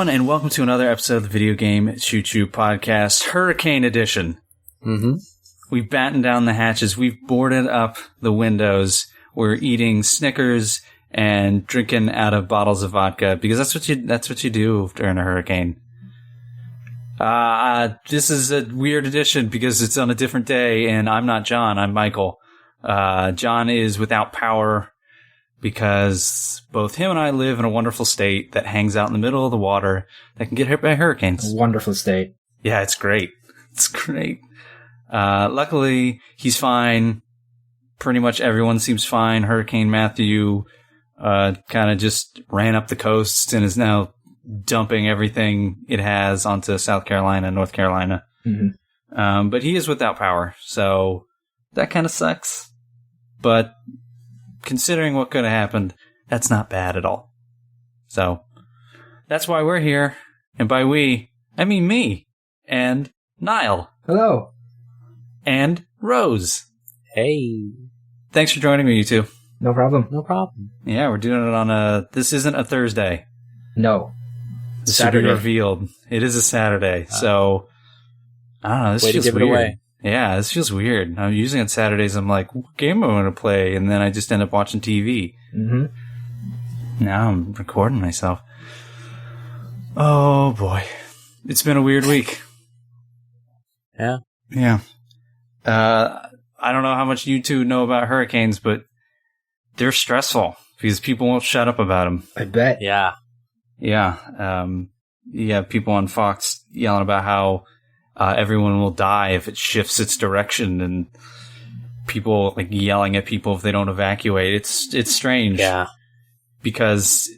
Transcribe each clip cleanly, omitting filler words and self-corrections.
everyone, and welcome to another episode of the Video Game Choo Choo Podcast, Hurricane Edition. Mm-hmm. We've battened down the hatches. We've boarded up the windows. We're eating Snickers and drinking out of bottles of vodka because that's what you do during a hurricane. This is a weird edition because it's on a different day, and I'm not John. I'm Michael. John is without power because both him and I live in a wonderful state that hangs out in the middle of the water that can get hit by hurricanes. A wonderful state. Yeah, it's great. It's great. Luckily, he's fine. Pretty much everyone seems fine. Hurricane Matthew kind of just ran up the coast and is now dumping everything it has onto South Carolina and North Carolina. Mm-hmm. But he is without power, so that kind of sucks. But considering what could have happened, that's not bad at all. So that's why we're here. And by we, I mean me and Niall. Hello. And Rose. Hey. Thanks for joining me, you two. No problem. No problem. Yeah, we're doing it on this isn't a Thursday. No. This Saturday. should be revealed. It is a Saturday. So, I don't know. This Way feels to give weird. it away. Yeah, this feels weird. I'm usually on Saturdays, I'm like, what game am I going to play? And then I just end up watching TV. Mm-hmm. Now I'm recording myself. Oh, boy. It's been a weird week. Yeah. Yeah. I don't know how much you two know about hurricanes, but they're stressful because people won't shut up about them. I bet. Yeah. Yeah. You have people on Fox yelling about how everyone will die if it shifts its direction, and people like yelling at people if they don't evacuate. It's strange. Yeah. Because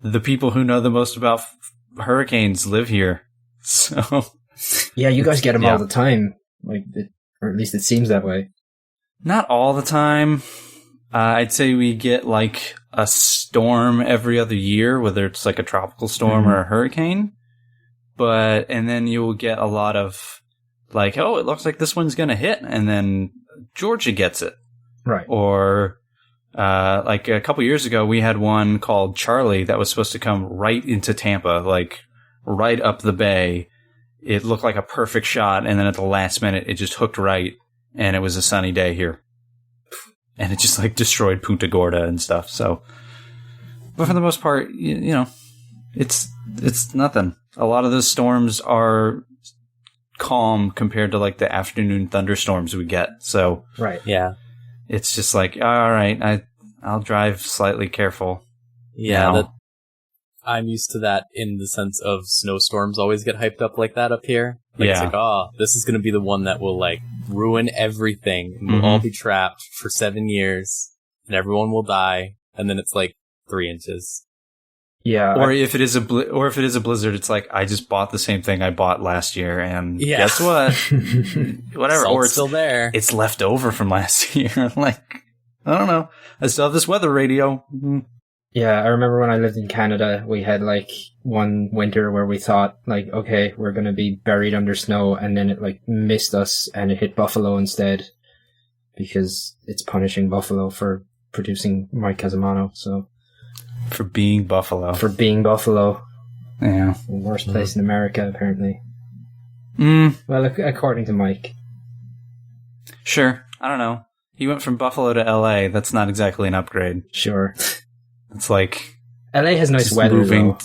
the people who know the most about hurricanes live here. So Yeah, you guys get them Yeah. all the time. Or at least it seems that way. not all the time. I'd say we get like a storm every other year, whether it's like a tropical storm or a hurricane. And then you will get a lot of like, oh, it looks like this one's going to hit. And then Georgia gets it. Right. Or like a couple years ago, we had one called Charlie that was supposed to come right into Tampa, like right up the bay. It looked like a perfect shot. And then at the last minute, it just hooked right. And it was a sunny day here. And it just like destroyed Punta Gorda and stuff. So, but for the most part, you know, it's nothing. A lot of those storms are calm compared to like the afternoon thunderstorms we get. So Right. Yeah. it's just like, all right, I'll drive slightly careful. Yeah. now. I'm used to that in the sense of snowstorms always get hyped up like that up here. Like, Yeah. It's like, oh, this is going to be the one that will like ruin everything. And we'll all be trapped for 7 years and everyone will die. And then it's like 3 inches. Yeah. Or if it is a blizzard, it's like I just bought the same thing I bought last year, and Yeah. guess what? Whatever. Salt's Or it's still there. It's left over from last year. Like, I don't know. I still have this weather radio. Yeah, I remember when I lived in Canada, we had like one winter where we thought like, okay, we're going to be buried under snow, and then it like missed us and it hit Buffalo instead because it's punishing Buffalo for producing Mike Casamano. So For being Buffalo. for being Buffalo, Yeah. the worst place in America apparently. Mm, Well, according to Mike. sure. I don't know. He went from Buffalo to LA. That's not exactly an upgrade. Sure. It's like LA has nice just weather moving. though.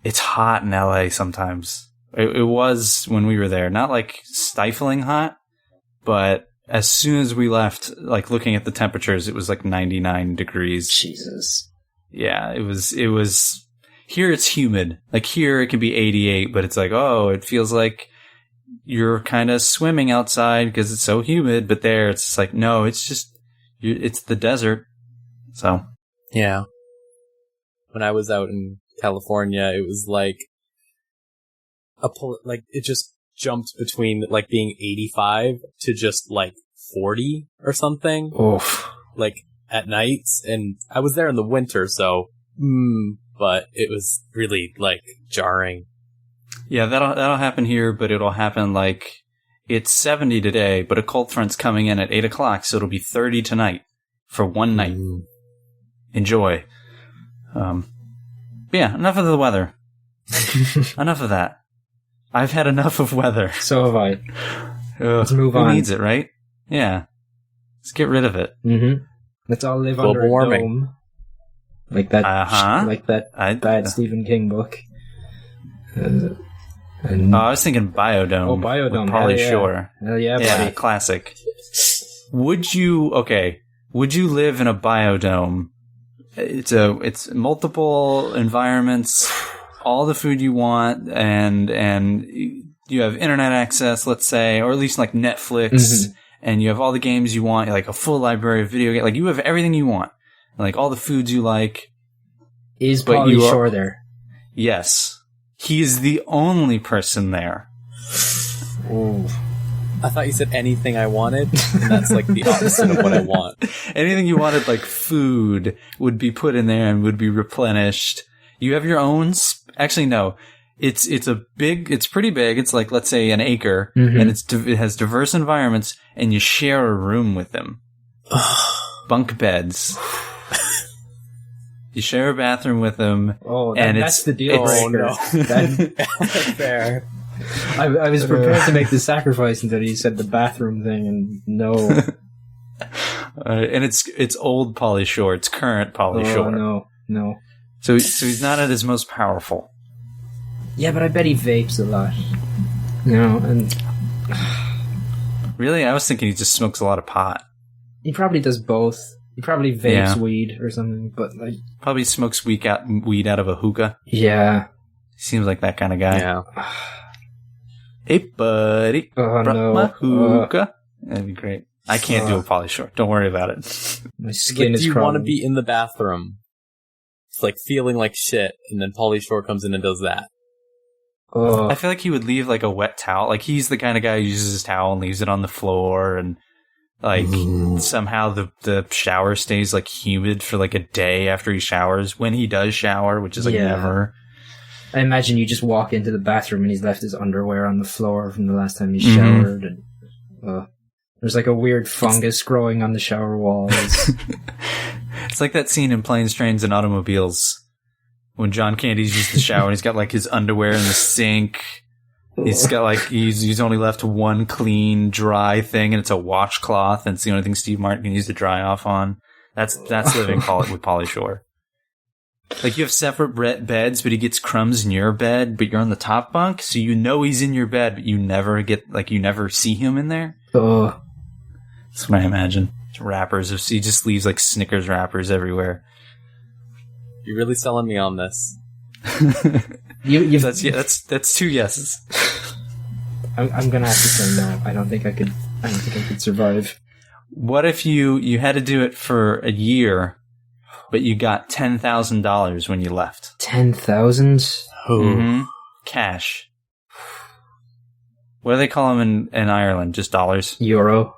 It's hot in LA sometimes. It was when we were there. Not like stifling hot, but as soon as we left, like looking at the temperatures, it was like 99 degrees. Jesus. Yeah, it was here it's humid. Like here it can be 88, but it's like, oh, it feels like you're kind of swimming outside because it's so humid, but there it's like, no, it's just it's the desert. So, Yeah. When I was out in California, it was like it just jumped between like being 85 to just like 40 or something. Oof. Like at nights, and I was there in the winter, so but it was really like jarring. yeah, that'll happen here, but it'll happen like it's 70 today, but a cold front's coming in at 8 o'clock, so it'll be 30 tonight for one night. Enjoy. Yeah, enough of the weather. Enough of that. I've had enough of weather. So have I. Let's move Who on. Who needs it, right? Yeah. Let's get rid of it. Mm-hmm. Let's all live Global under a warming. dome. Like that, Uh-huh. bad Stephen King book. And I was thinking Biodome. Oh, Biodome. With Pauly Hell yeah. Shore. Hell yeah, Yeah, buddy. classic. Would you live in a biodome? It's multiple environments, all the food you want, and you have internet access, let's say, or at least like Netflix, and you have all the games you want, like a full library of video games. Like you have everything you want, like all the foods you like. Is Pauly Shore there? Yes. He is the only person there. Oh. I thought you said anything I wanted, and that's like the opposite of what I want. Anything you wanted, like food, would be put in there and would be replenished. You have your own. Actually, no. It's pretty big. It's like, let's say, an acre, and it has diverse environments, and you share a room with them. Bunk beds. You share a bathroom with them. Oh, that's the deal breaker. That's fair. I was prepared to make the sacrifice until you said the bathroom thing, and no. And it's old Pauly Shore. It's current Pauly Shore. No. So he's not at his most powerful. Yeah, but I bet he vapes a lot. And Really? I was thinking he just smokes a lot of pot. he probably does both. He probably vapes weed or something, but like Probably smokes weed out of a hookah. yeah. Seems like that kind of guy. Yeah. Hey, buddy. Oh Brought no. my hookah. That'd be great. I can't do a Pauly Shore. Don't worry about it. My skin Like, is do you want to crawling. be in the bathroom? It's like feeling like shit, and then Pauly Shore comes in and does that. Oh. I feel like he would leave like a wet towel. Like he's the kind of guy who uses his towel and leaves it on the floor, and like somehow the shower stays like humid for like a day after he showers, when he does shower, which is like never. I imagine you just walk into the bathroom and he's left his underwear on the floor from the last time he showered, and there's like a weird fungus growing on the shower walls. It's like that scene in Planes, Trains, and Automobiles when John Candy's used the shower and he's got like his underwear in the sink. He's got like he's only left one clean, dry thing, and it's a washcloth, and it's the only thing Steve Martin can use to dry off on. That's living with Pauly Shore. Like you have separate beds, but he gets crumbs in your bed, but you're on the top bunk, so you know he's in your bed, but you never see him in there. Oh. That's what I imagine. Wrappers, he just leaves like Snickers wrappers everywhere. You're really selling me on this. That's two yeses. I'm gonna have to say no. I don't think I could survive. What if you had to do it for a year, but you got $10,000 when you left? 10,000? Mm-hmm. Cash. What do they call them in Ireland? Just dollars? Euro.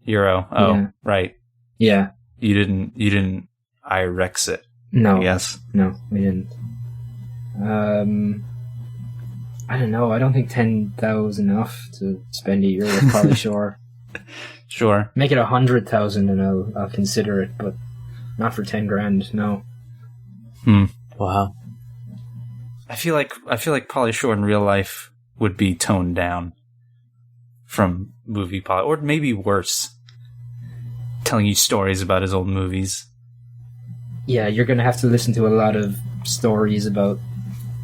Oh, Yeah. right. Yeah. You didn't IREX it. No. Yes. No, we didn't. I don't know. I don't think 10,000 enough to spend a year with Pauly Shore. Sure. Make it 100,000 and I'll consider it, but not for 10 grand. No. Wow. I feel like Pauly Shore in real life would be toned down from movie Pauly, or maybe worse, telling you stories about his old movies. Yeah, you're gonna have to listen to a lot of stories about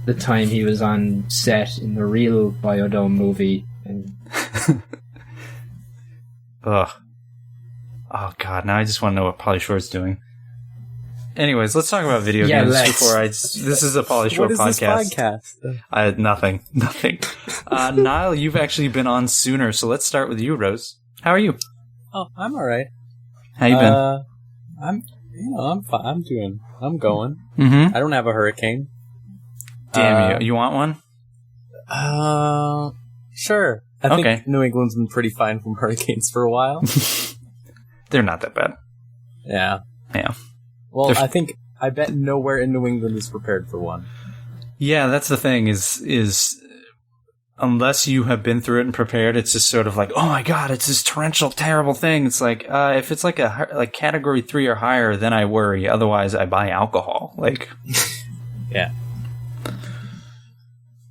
the time he was on set in the real Biodome movie. And ugh. Oh god, now I just want to know what Pauly Shore's doing. Anyways, let's talk about video games before this is a Pauly Shore podcast. What is this podcast? Nothing. Niall, you've actually been on sooner, so let's start with you, Rose. How are you? Oh, I'm alright. How you been? I'm fine. I'm going. Mm-hmm. I don't have a hurricane. Damn you. You want one? Sure. I think New England's been pretty fine from hurricanes for a while. They're not that bad. Yeah. Yeah. Well, I bet nowhere in New England is prepared for one. Yeah, that's the thing is unless you have been through it and prepared, it's just sort of like, oh my god, it's this torrential, terrible thing. It's like, if it's like like category 3 or higher, then I worry. Otherwise, I buy alcohol. Like, yeah.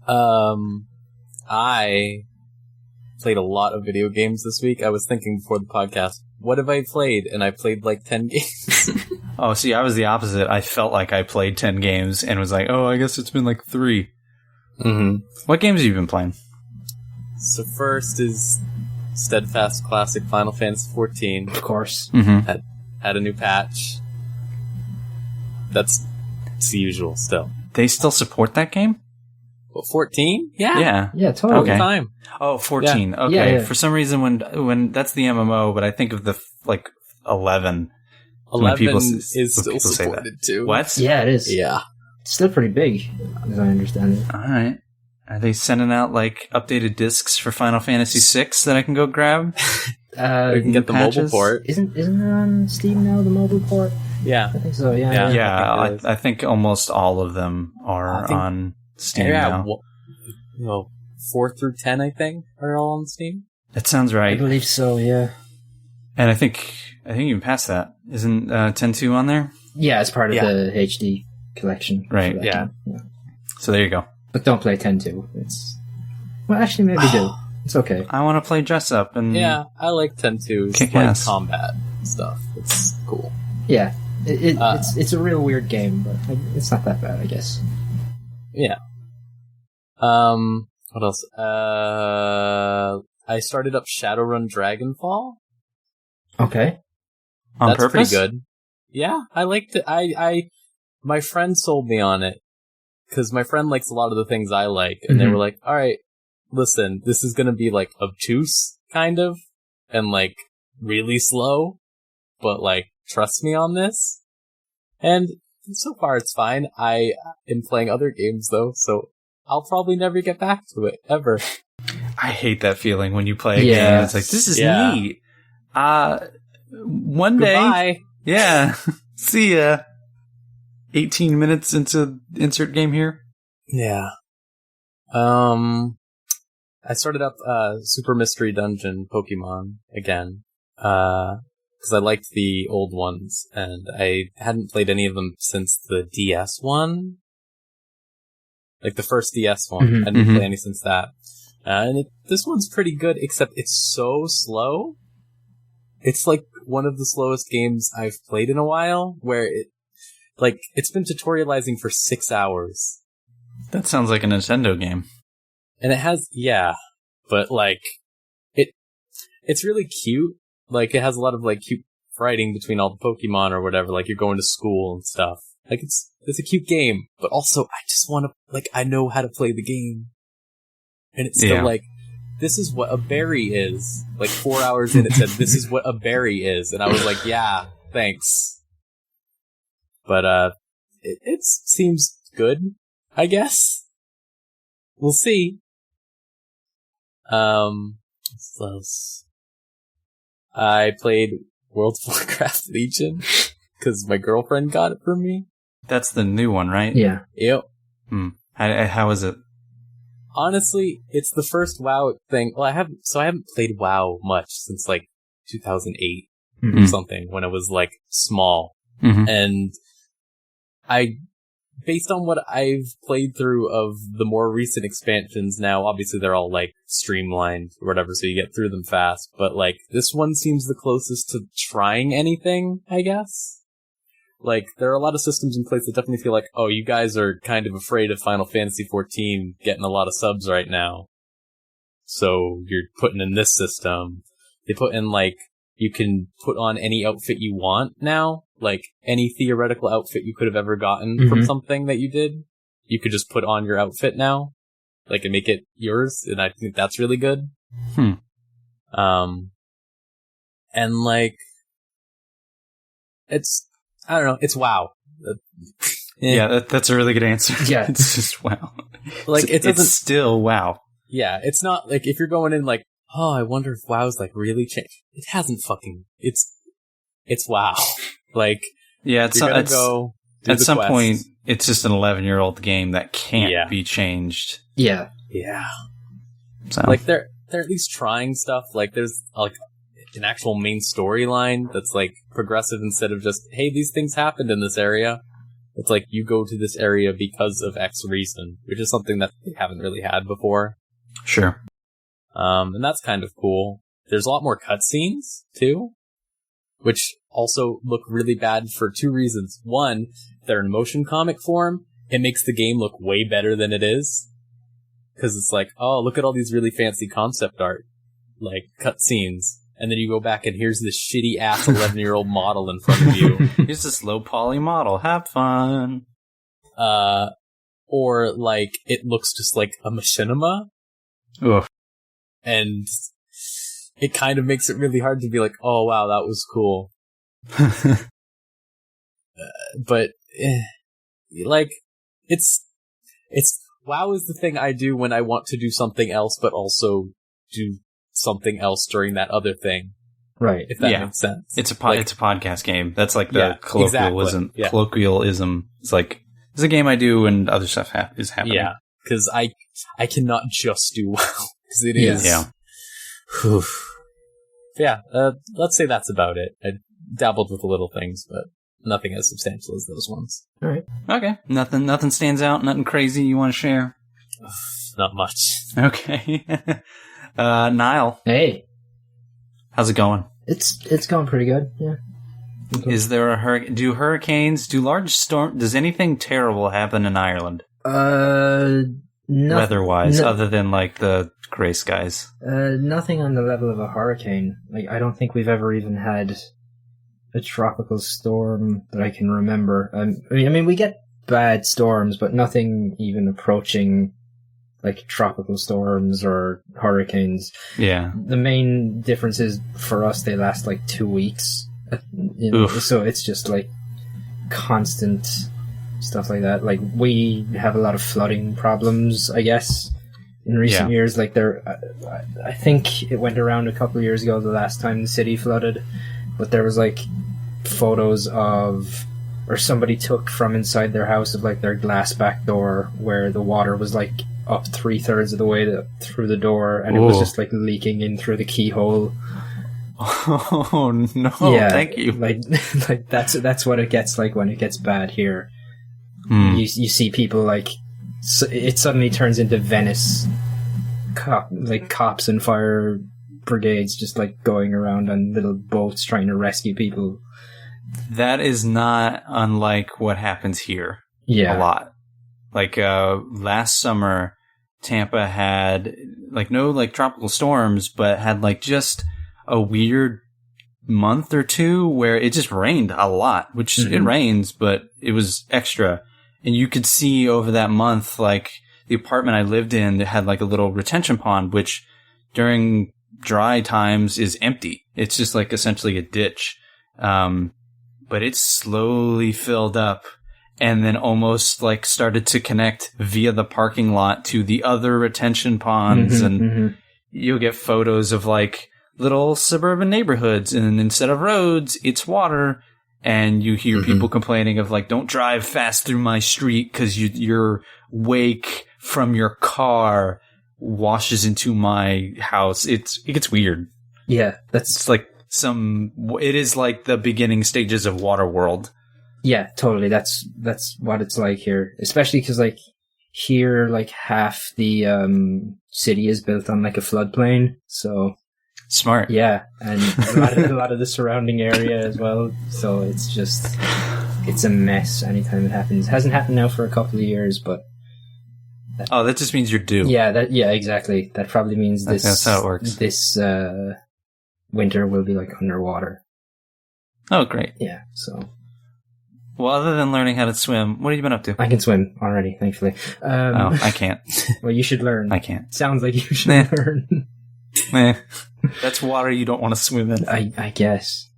I played a lot of video games this week. I was thinking before the podcast, what have I played? And I played like 10 games. Oh, see, I was the opposite. I felt like I played 10 games and was like, oh, I guess it's been like 3. Mm-hmm. What games have you been playing? So first is Steadfast Classic Final Fantasy XIV. Of course. Mm-hmm. Had a new patch. That's the usual still. They still support that game? What, 14? Yeah. Yeah. Yeah, totally. Okay. Time. Oh, 14. Yeah. Okay. Yeah. For some reason, when that's the MMO, but I think of the, 11. 11 people is when still people say that. supported too. What? Yeah, it is. Yeah. It's still pretty big, as I understand it. All right. Are they sending out, updated discs for Final Fantasy VI that I can go grab? We can get the mobile patches? port. Isn't it on Steam now, the mobile port? Yeah. I think so, Yeah. yeah. Yeah, I think almost all of them are on Steam now. Well, 4 through 10, I think, are all on Steam. That sounds I right. believe so, yeah. And I think even past that. Isn't 10.2 on there? Yeah, it's part of Yeah. the HD collection. Right, for that yeah. game. So there you go. But don't play 10-2. Well, actually, maybe do. It's okay. I want to play dress up and Yeah, I like 10-2's Kick like ass. combat stuff. It's cool. Yeah. It's a real weird game, but it's not that bad, I guess. Yeah. What else? I started up Shadowrun Dragonfall. Okay. on That's purpose. pretty good. Yeah, I liked it. My friend sold me on it because my friend likes a lot of the things I like, and they Mhm. were like, "All right, listen, this is gonna be like obtuse, kind of, and like really slow, but like trust me on this." And so far, it's fine. I am playing other games though, so I'll probably never get back to it ever. I hate that feeling when you play a Yeah. game. It's like, this is Yeah. neat. One day, Goodbye. yeah. See ya. 18 minutes into insert game here. Yeah. I started up Super Mystery Dungeon Pokemon again. Because I liked the old ones, and I hadn't played any of them since the DS one. Like the first DS one. Mhm, I didn't mhm. play any since that. This one's pretty good, except it's so slow. It's like one of the slowest games I've played in a while, where it's been tutorializing for 6 hours. That sounds like a Nintendo game. And it has, yeah, but it's really cute. Like, it has a lot of cute fighting between all the Pokemon or whatever. Like, you're going to school and stuff. Like, it's a cute game, but also I just want to, I know how to play the game. And it's still Yeah. this is what a berry is. 4 hours in, it said, this is what a berry is. And I was like, yeah, thanks. But, it seems good, I guess. We'll see. What else? I played World of Warcraft Legion because my girlfriend got it for me. That's the new one, right? Yeah. Yep. How is it? Honestly, it's the first WoW thing. Well, I haven't played WoW much since 2008 or Mhm. something, when it was small. Mm-hmm. And based on what I've played through of the more recent expansions now, obviously they're all streamlined or whatever, so you get through them fast. But this one seems the closest to trying anything, I guess. There are a lot of systems in place that definitely feel oh, you guys are kind of afraid of Final Fantasy XIV getting a lot of subs right now. So you're putting in this system. They put in you can put on any outfit you want now. Any theoretical outfit you could have ever gotten from Mhm. something that you did, you could just put on your outfit now. And make it yours, and I think that's really good. And it's, I don't know, it's WoW. Yeah, that's a really good answer. Yeah. It's just wow. It doesn't, it's still wow. yeah, it's not if you're going in oh, I wonder if WoW's really changed. It hasn't fucking, it's WoW. Yeah, it's you're gonna it's, go do at the some quest. point, it's just an 11-year-old game that can't Yeah. be changed. Yeah. Yeah. So They're at least trying stuff. There's an actual main storyline that's progressive instead of just, hey, these things happened in this area. It's like you go to this area because of X reason, which is something that they haven't really had before. Sure. And that's kind of cool. There's a lot more cutscenes, too, which also look really bad for two reasons. One, they're in motion comic form. It makes the game look way better than it is. Because it's like, oh, look at all these really fancy concept art, like cutscenes. And then you go back and here's this shitty-ass 11-year-old model in front of you. Here's this low-poly model. Have fun. Or, like, it looks just like a machinima. Ugh. And it kind of makes it really hard to be like, oh, wow, that was cool. But, like, it's WoW is the thing I do when I want to do something else, but also do something else during that other thing. Right. If that makes sense. It's a podcast game. That's like the colloquialism. Exactly. Yeah. Colloquialism. It's like, it's a game I do and other stuff is happening. Yeah. Because I cannot just do WoW. Because it is. Yeah. Whew. Yeah. Let's say that's about it. I dabbled with the little things, but nothing as substantial as those ones. All right. Okay. Nothing stands out. Nothing crazy you want to share? Not much. Okay. Niall. Hey. How's it going? It's going pretty good, yeah. Okay. Is there a hurricane? Do hurricanes, do large storm, does anything terrible happen in Ireland? Weather-wise, other than, like, the grey skies? Nothing on the level of a hurricane. Like, I don't think we've ever even had a tropical storm that I can remember. I mean, we get bad storms, but nothing even approaching, like, tropical storms or hurricanes. Yeah. The main difference is, for us, they last, like, 2 weeks. So it's just, like, constant stuff like that. Like, we have a lot of flooding problems, I guess, in recent years. Like, I think it went around a couple of years ago, the last time the city flooded, but there was, like, photos of, or somebody took from inside their house of, like, their glass back door where the water was, like, up 3/3 of the way through the door, and it was just, like, leaking in through the keyhole. Oh no! Yeah, thank you. Like that's what it gets like when it gets bad here. You see people like it suddenly turns into Venice, cops and fire brigades just like going around on little boats trying to rescue people. That is not unlike what happens here. Yeah, a lot. Like last summer, Tampa had like no like tropical storms, but had like just a weird month or two where it just rained a lot, which it rains, but it was extra. And you could see over that month, like the apartment I lived in that had like a little retention pond, which during dry times is empty. It's just like essentially a ditch. But it slowly filled up and then almost like started to connect via the parking lot to the other retention ponds. You'll get photos of like little suburban neighborhoods, and instead of roads, it's water. And you hear people complaining of like, don't drive fast through my street because your wake from your car washes into my house. It gets weird. Yeah, it's like it is like the beginning stages of Waterworld. Yeah, totally. That's what it's like here, especially because like here, like half the city is built on like a floodplain, so. Smart. Yeah, and a lot of the surrounding area as well. So it's a mess anytime it happens. It hasn't happened now for a couple of years, but that just means you're due. Yeah, exactly. That probably means that's how it works. This winter will be like underwater. Oh, great. Yeah. So. Well, other than learning how to swim, what have you been up to? I can swim already, thankfully. I can't. Well, you should learn. I can't. Sounds like you should learn. That's water you don't want to swim in. I guess.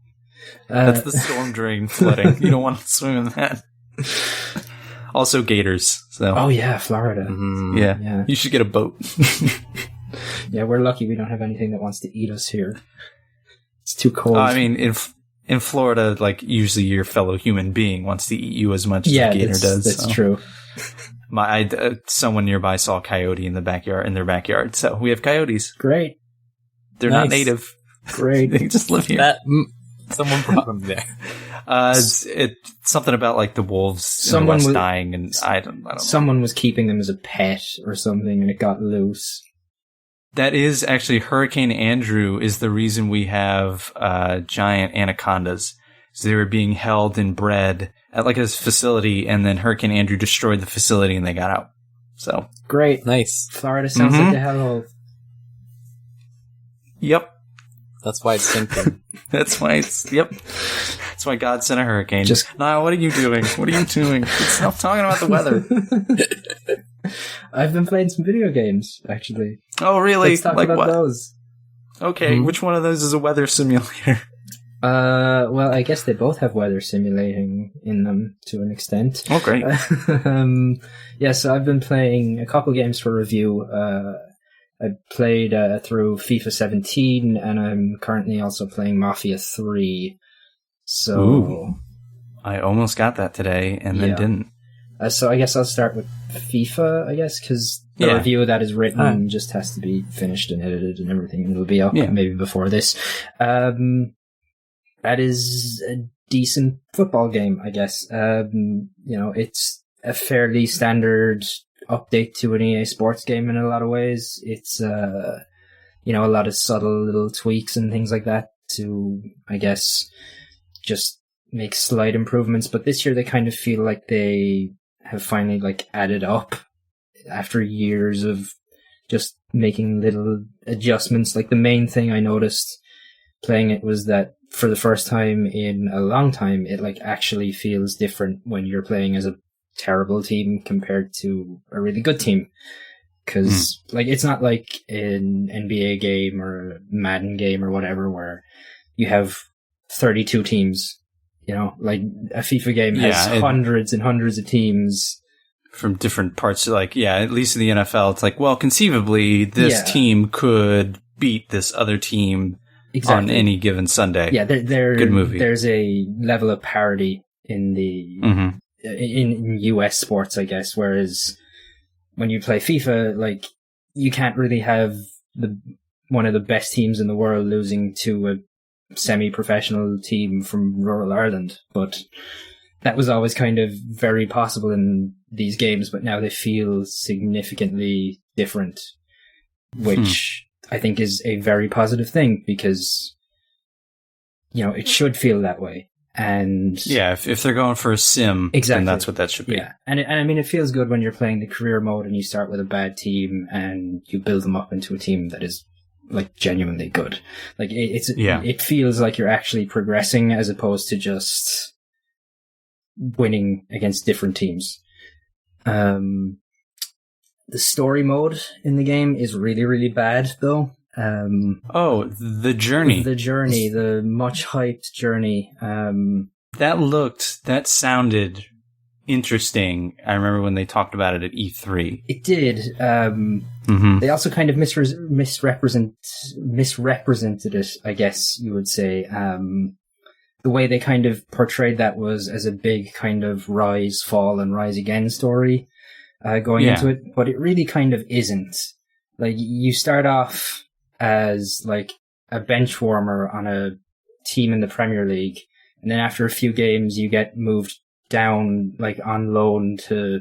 That's the storm drain flooding. You don't want to swim in that. Also gators. So. Oh yeah, Florida. Yeah. You should get a boat. Yeah, we're lucky we don't have anything that wants to eat us here. It's too cold. I mean, in Florida, like usually your fellow human being wants to eat you as much as a gator does. That's true. Someone nearby saw a coyote in their backyard. So we have coyotes. Great. They're not native. Great. They just live here. Someone brought him there. It's something about like the wolves in the West dying, and I don't know. Someone was keeping them as a pet or something, and it got loose. That is actually Hurricane Andrew is the reason we have giant anacondas. So they were being held and bred at like a facility, and then Hurricane Andrew destroyed the facility, and they got out. So great, nice. Florida sounds like the hellhole. Yep. That's why it's sinking. That's why God sent a hurricane. Niall, what are you doing? What are you doing? Stop talking about the weather. I've been playing some video games, actually. Oh, really? Let's talk like about what? those. Okay, which one of those is a weather simulator? Well, I guess they both have weather simulating in them to an extent. Oh, great. Yeah, so I've been playing a couple games for review. I played through FIFA 17, and I'm currently also playing Mafia 3. So ooh, I almost got that today, and then didn't. So I guess I'll start with FIFA, I guess, because the review that is written just has to be finished and edited and everything, and it'll be up maybe before this. That is a decent football game, I guess. It's a fairly standard update to an EA Sports game in a lot of ways. It's, a lot of subtle little tweaks and things like that to, I guess, just make slight improvements. But this year they kind of feel like they have finally, like, added up after years of just making little adjustments. Like, the main thing I noticed playing it was that for the first time in a long time, it, like, actually feels different when you're playing as a terrible team compared to a really good team, because like it's not like an NBA game or a Madden game or whatever where you have 32 teams, like a FIFA game has hundreds and hundreds of teams from different parts. Like, at least in the NFL, it's like, well, conceivably this team could beat this other team on any given Sunday. Yeah, good movie. There's a level of parity in the in US sports, I guess, whereas when you play FIFA, like, you can't really have one of the best teams in the world losing to a semi-professional team from rural Ireland. But that was always kind of very possible in these games, but now they feel significantly different, which I think is a very positive thing, because, it should feel that way. And if they're going for a sim, then that's what that should be. Yeah, and I mean, it feels good when you're playing the career mode and you start with a bad team and you build them up into a team that is, like, genuinely good. Like, it feels like you're actually progressing as opposed to just winning against different teams. The story mode in the game is really, really bad, though. The journey. The much hyped journey. That sounded interesting. I remember when they talked about it at E3. It did. They also kind of misrepresented it, I guess you would say. The way they kind of portrayed that was as a big kind of rise, fall, and rise again story going into it, but it really kind of isn't. Like, you start off as, like, a bench warmer on a team in the Premier League, and then after a few games you get moved down, like, on loan to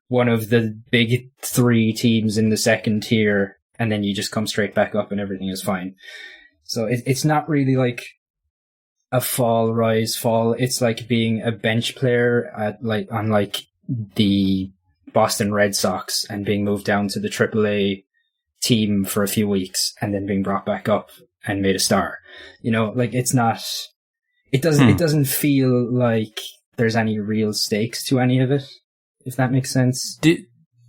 one of the big 3 teams in the second tier, and then you just come straight back up and everything is fine. So it's not really like a fall, rise, fall. It's like being a bench player on the Boston Red Sox and being moved down to the AAA team for a few weeks and then being brought back up and made a star. Like, it's not, it doesn't feel like there's any real stakes to any of it, if that makes sense.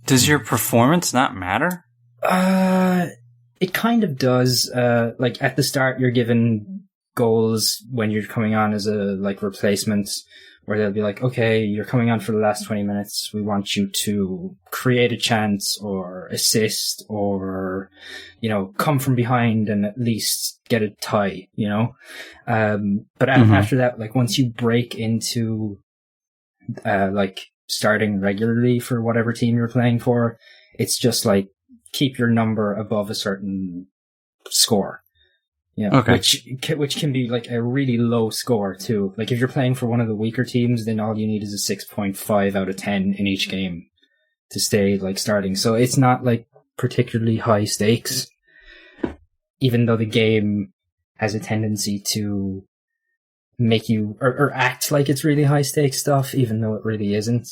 Does your performance not matter? It kind of does. Like, at the start you're given goals when you're coming on as a, like, replacement, where they'll be like, okay, you're coming on for the last 20 minutes. We want you to create a chance or assist or, come from behind and at least get a tie, But after that, like, once you break into, like, starting regularly for whatever team you're playing for, it's just like, keep your number above a certain score. Yeah, Okay. which can be like a really low score too. Like if you're playing for one of the weaker teams, then all you need is a 6.5 out of 10 in each game to stay like starting. So it's not like particularly high stakes, even though the game has a tendency to make you or act like it's really high stakes stuff, even though it really isn't.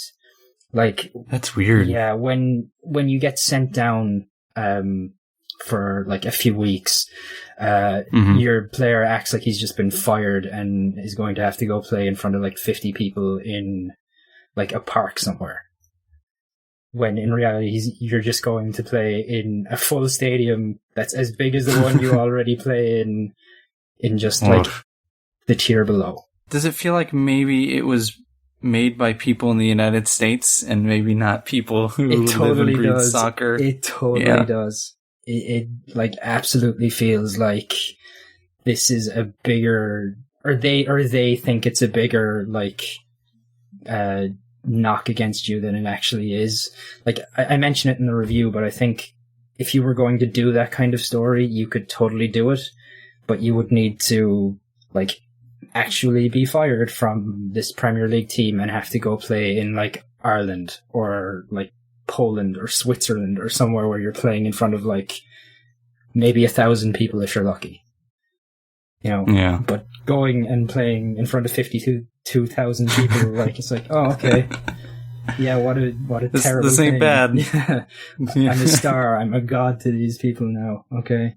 Like That's weird. yeah, when you get sent down for like a few weeks, your player acts like he's just been fired and is going to have to go play in front of like 50 people in like a park somewhere. When in reality, you're just going to play in a full stadium that's as big as the one you already play in just like the tier below. Does it feel like maybe it was made by people in the United States and maybe not people who live and breathe soccer? It totally does. It like absolutely feels like this is a bigger, or they think it's a bigger like knock against you than it actually is. Like I mentioned it in the review, but I think if you were going to do that kind of story, you could totally do it, but you would need to like actually be fired from this Premier League team and have to go play in like Ireland or like Poland or Switzerland or somewhere where you're playing in front of like maybe 1,000 people if you're lucky. You know, yeah. But going and playing in front of 52,000 people, like it's like, oh, okay, yeah, what a terrible this ain't thing. bad. Yeah. I'm a star. I'm a god to these people now. Okay.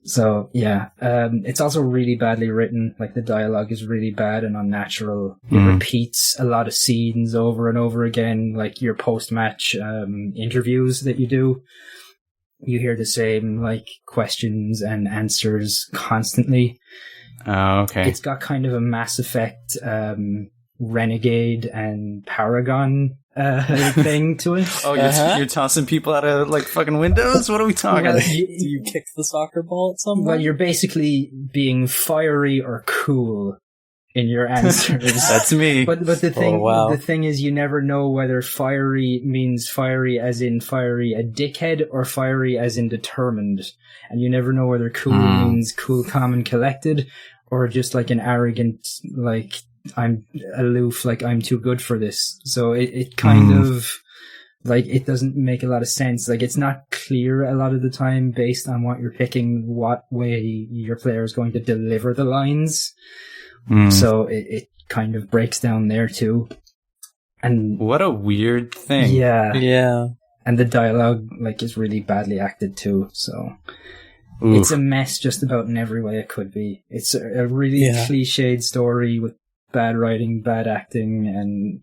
So yeah, it's also really badly written. Like the dialogue is really bad and unnatural. It repeats a lot of scenes over and over again. Like your post-match interviews that you do, you hear the same like questions and answers constantly. Oh, okay. It's got kind of a Mass Effect, Renegade and Paragon thing to it. Oh, you're tossing people out of like fucking windows? What are we talking about? Do you kick the soccer ball at someone? Well, you're basically being fiery or cool in your answers. That's me. But the thing is, you never know whether fiery means fiery as in fiery a dickhead or fiery as in determined, and you never know whether cool means cool, calm, and collected, or just like an arrogant like I'm aloof, like I'm too good for this. So it kind of like it doesn't make a lot of sense. Like it's not clear a lot of the time based on what you're picking, what way your player is going to deliver the lines. So it kind of breaks down there too. And what a weird thing. Yeah. And the dialogue like is really badly acted too. So it's a mess just about in every way it could be. It's a really cliched story with bad writing, bad acting, and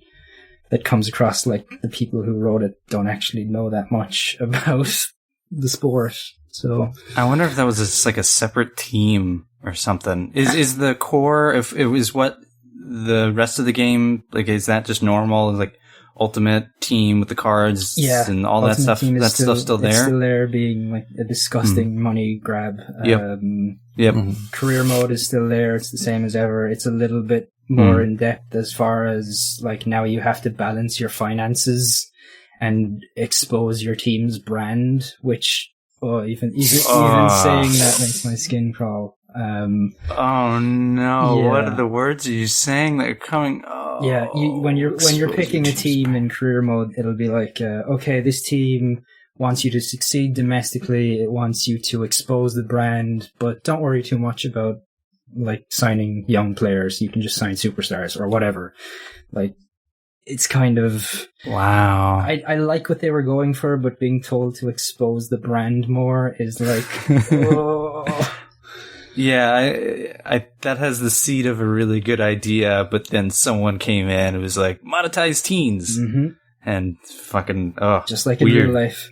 that comes across like the people who wrote it don't actually know that much about the sport. So I wonder if that was just like a separate team or something. Is the core, if it was what the rest of the game, like is that just normal, like Ultimate Team with the cards and all that stuff? That stuff's still there? It's still there, being like a disgusting money grab. Yep. Career mode is still there. It's the same as ever. It's a little bit more in depth as far as like now you have to balance your finances and expose your team's brand, which even saying that makes my skin crawl. Oh no! Yeah. What are the words are you saying that are coming? Oh, yeah, when you're picking a team in career mode, it'll be like, okay, this team wants you to succeed domestically. It wants you to expose the brand, but don't worry too much about like signing young players. You can just sign superstars or whatever. Like, it's kind of wow. I like what they were going for, but being told to expose the brand more is like, oh. Yeah, I that has the seed of a really good idea, but then someone came in and was like, monetize teens. And fucking, just like weird. in real life.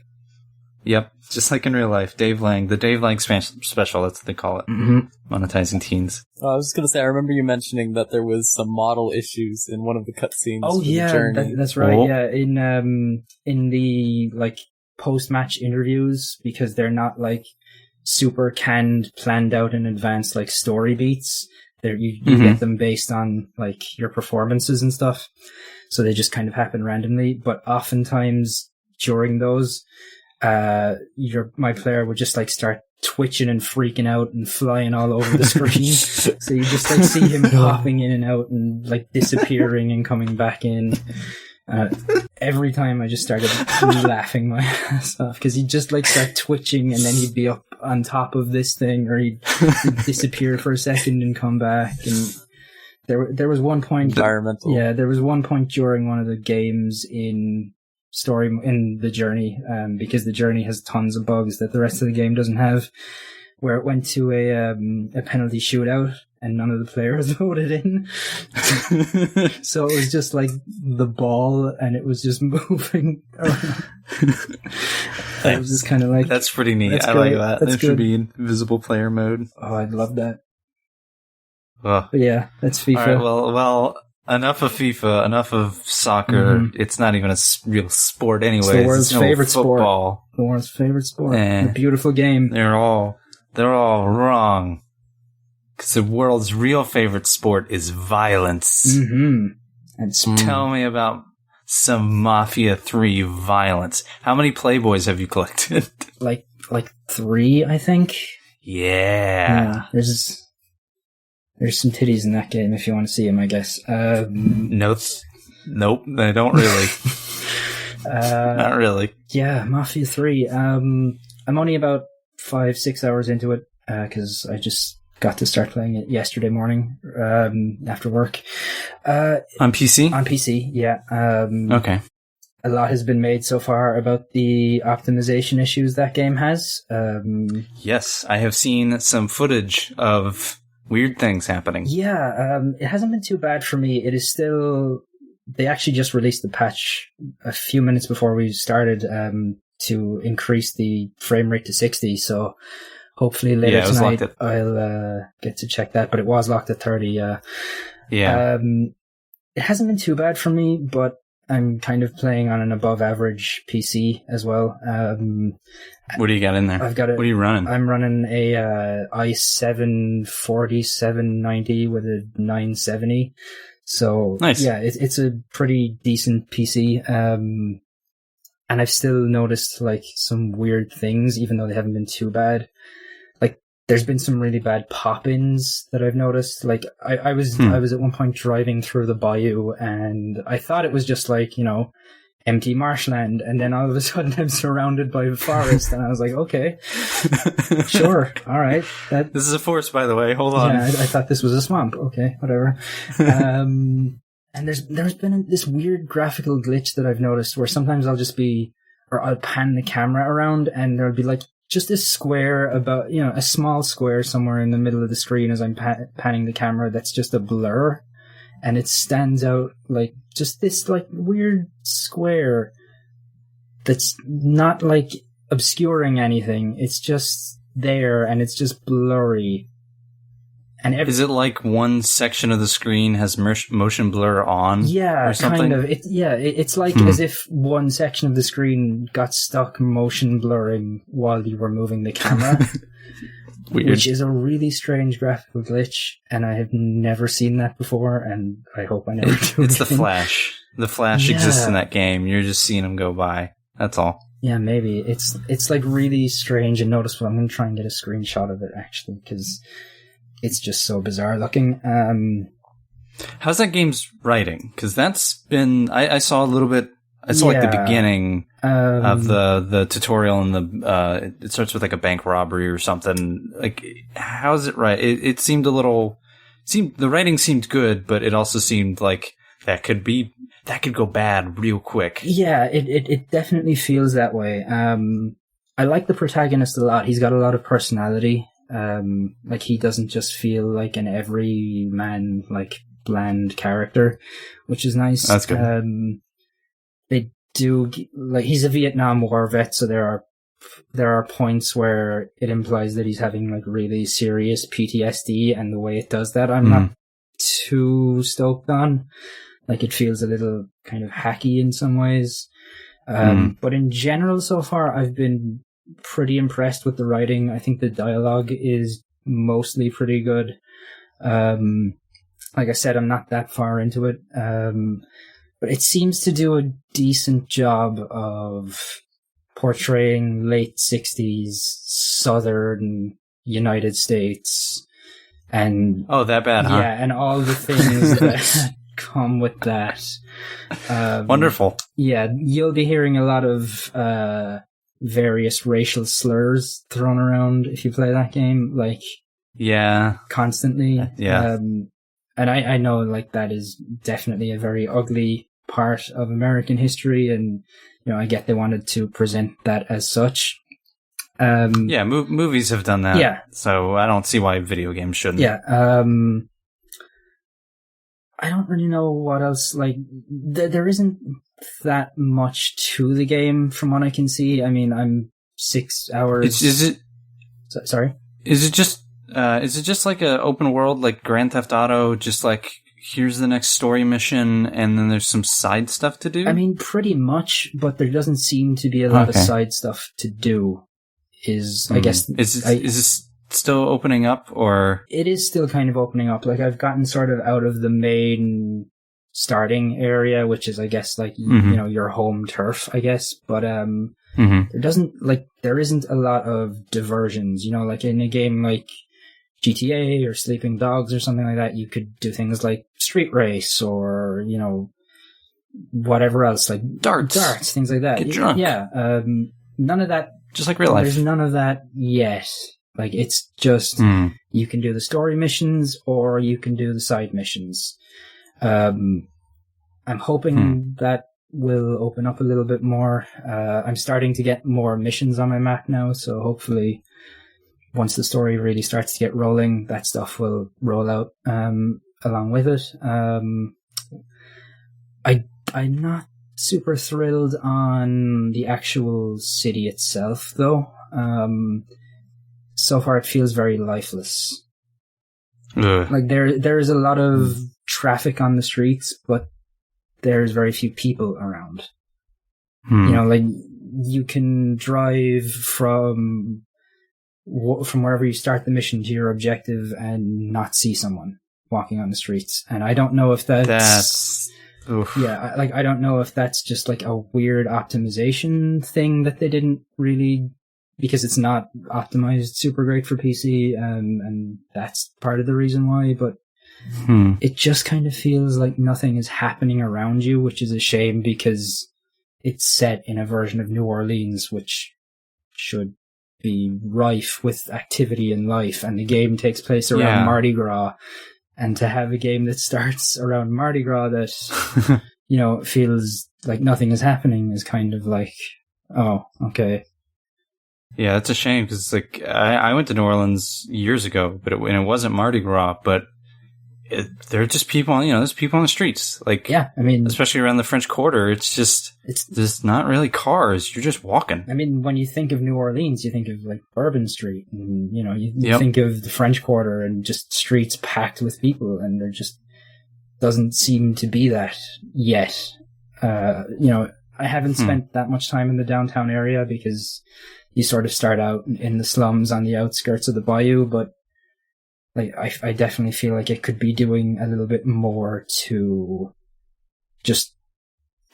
Yep, just like in real life. Dave Lang, the Dave Lang special, that's what they call it. Monetizing teens. I was just going to say, I remember you mentioning that there was some model issues in one of the cutscenes. Oh, yeah, that's right. Yeah, in the like post-match interviews, because they're not like super canned, planned out in advance like story beats. You get them based on like your performances and stuff. So they just kind of happen randomly. But oftentimes during those, my player would just like start twitching and freaking out and flying all over the screen. So you just like see him popping in and out and like disappearing and coming back in. Every time I just started laughing my ass off because he'd just like start twitching and then he'd be up on top of this thing, or he'd disappear for a second and come back. And there was one point. Environmental. Yeah, there was one point during one of the games in the journey, because the journey has tons of bugs that the rest of the game doesn't have, where it went to a penalty shootout and none of the players voted in. So it was just like the ball and it was just moving around. It was just kind of like... That's pretty neat. I great. like that. That's That should be in invisible player mode. Oh, I'd love that. Ugh. But yeah, that's FIFA. All right, well, enough of FIFA, enough of soccer. Mhm. It's not even a real sport anyway. It's the world's favorite football. sport. The world's favorite sport. Eh. A beautiful game. They're all wrong. Because the world's real favorite sport is violence. Mm-hmm. And Tell me about some Mafia 3 violence. How many Playboys have you collected? like 3, I think. Yeah. There's some titties in that game if you want to see them, I guess. Nope, they don't really. Not really. Yeah, Mafia 3. I'm only about 5-6 hours into it because I just got to start playing it yesterday morning after work. On PC? On PC, yeah. Okay. A lot has been made so far about the optimization issues that game has. Yes, I have seen some footage of weird things happening. Yeah, it hasn't been too bad for me. It is still... They actually just released the patch a few minutes before we started to increase the frame rate to 60, so hopefully later tonight I'll get to check that, but it was locked at 30, yeah. It hasn't been too bad for me, but I'm kind of playing on an above average PC as well. What do you got in there? What are you running? I'm running a i7 4790 with a 970. So nice. Yeah, it's a pretty decent PC. And I've still noticed like some weird things, even though they haven't been too bad. Like there's been some really bad pop-ins that I've noticed. Like I was at one point driving through the bayou and I thought it was just like, empty marshland, and then all of a sudden I'm surrounded by a forest and I was like, okay, sure, all right. This is a forest, by the way, hold on. Yeah, I thought this was a swamp. Okay, whatever. And there's been this weird graphical glitch that I've noticed where sometimes I'll pan the camera around and there'll be like just a square about, a small square somewhere in the middle of the screen as I'm panning the camera that's just a blur. And it stands out like just this like weird square that's not like obscuring anything. It's just there and it's just blurry. And is it like one section of the screen has motion blur on? Yeah, or something? kind of. It's like as if one section of the screen got stuck motion blurring while you were moving the camera. Weird. Which is a really strange graphical glitch, and I have never seen that before, and I hope I never do. It's the Flash. The Flash exists in that game. You're just seeing him go by. That's all. Yeah, maybe. It's like really strange and noticeable. I'm going to try and get a screenshot of it, actually, because it's just so bizarre looking. How's that game's writing? Because that's been... I saw a little bit... I saw like the beginning of the tutorial, and it starts with like a bank robbery or something. Like, how is it right? It seemed a little. The writing seemed good, but it also seemed like that could go bad real quick. Yeah, it definitely feels that way. I like the protagonist a lot. He's got a lot of personality. Like he doesn't just feel like an everyman, like bland character, which is nice. That's good. They do, like, he's a Vietnam War vet, so there are points where it implies that he's having like really serious PTSD, and the way it does that I'm not too stoked on. Like it feels a little kind of hacky in some ways. But in general so far I've been pretty impressed with the writing. I think the dialogue is mostly pretty good. Like I said, I'm not that far into it. But it seems to do a decent job of portraying late 60s southern United States. And oh, that bad, huh? yeah, and all the things that come with that. Wonderful. Yeah, you'll be hearing a lot of various racial slurs thrown around if you play that game, like constantly. Yeah. And I know like that is definitely a very ugly part of American history, and I get they wanted to present that as such. Movies have done that. Yeah. So I don't see why video games shouldn't. Yeah. I don't really know what else. Like, there isn't that much to the game from what I can see. I mean, I'm 6 hours. Sorry? Is it just like a open world, like Grand Theft Auto, just like, here's the next story mission, and then there's some side stuff to do? I mean, pretty much, but there doesn't seem to be a lot of side stuff to do. I guess... Is this still opening up, or...? It is still kind of opening up. Like, I've gotten sort of out of the main starting area, which is, I guess, like, your home turf, I guess. But, there isn't a lot of diversions, like in a game like GTA or Sleeping Dogs or something like that, you could do things like Street Race or, whatever else, like darts, things like that. Get drunk. Yeah. None of that. Just like real life. There's none of that yet. Like, it's just, you can do the story missions or you can do the side missions. I'm hoping that will open up a little bit more. I'm starting to get more missions on my map now, so hopefully once the story really starts to get rolling, that stuff will roll out along with it. I'm not super thrilled on the actual city itself, though. So far, it feels very lifeless. Like there is a lot of traffic on the streets, but there's very few people around. Like you can drive from wherever you start the mission to your objective and not see someone walking on the streets. And I don't know if that's I don't know if that's just like a weird optimization thing that they didn't really, because it's not optimized super great for PC, and that's part of the reason why, but it just kind of feels like nothing is happening around you, which is a shame because it's set in a version of New Orleans, which should be rife with activity and life, and the game takes place around Mardi Gras. And to have a game that starts around Mardi Gras that, feels like nothing is happening is kind of like, oh, okay. Yeah, that's a shame because it's like I went to New Orleans years ago, but it wasn't Mardi Gras, but there are just people, there's people on the streets. Like, yeah, I mean, especially around the French Quarter, there's not really cars. You're just walking. I mean, when you think of New Orleans, you think of like Bourbon Street, and you think of the French Quarter and just streets packed with people, and there just doesn't seem to be that yet. I haven't spent that much time in the downtown area because you sort of start out in the slums on the outskirts of the bayou, but like I definitely feel like it could be doing a little bit more to just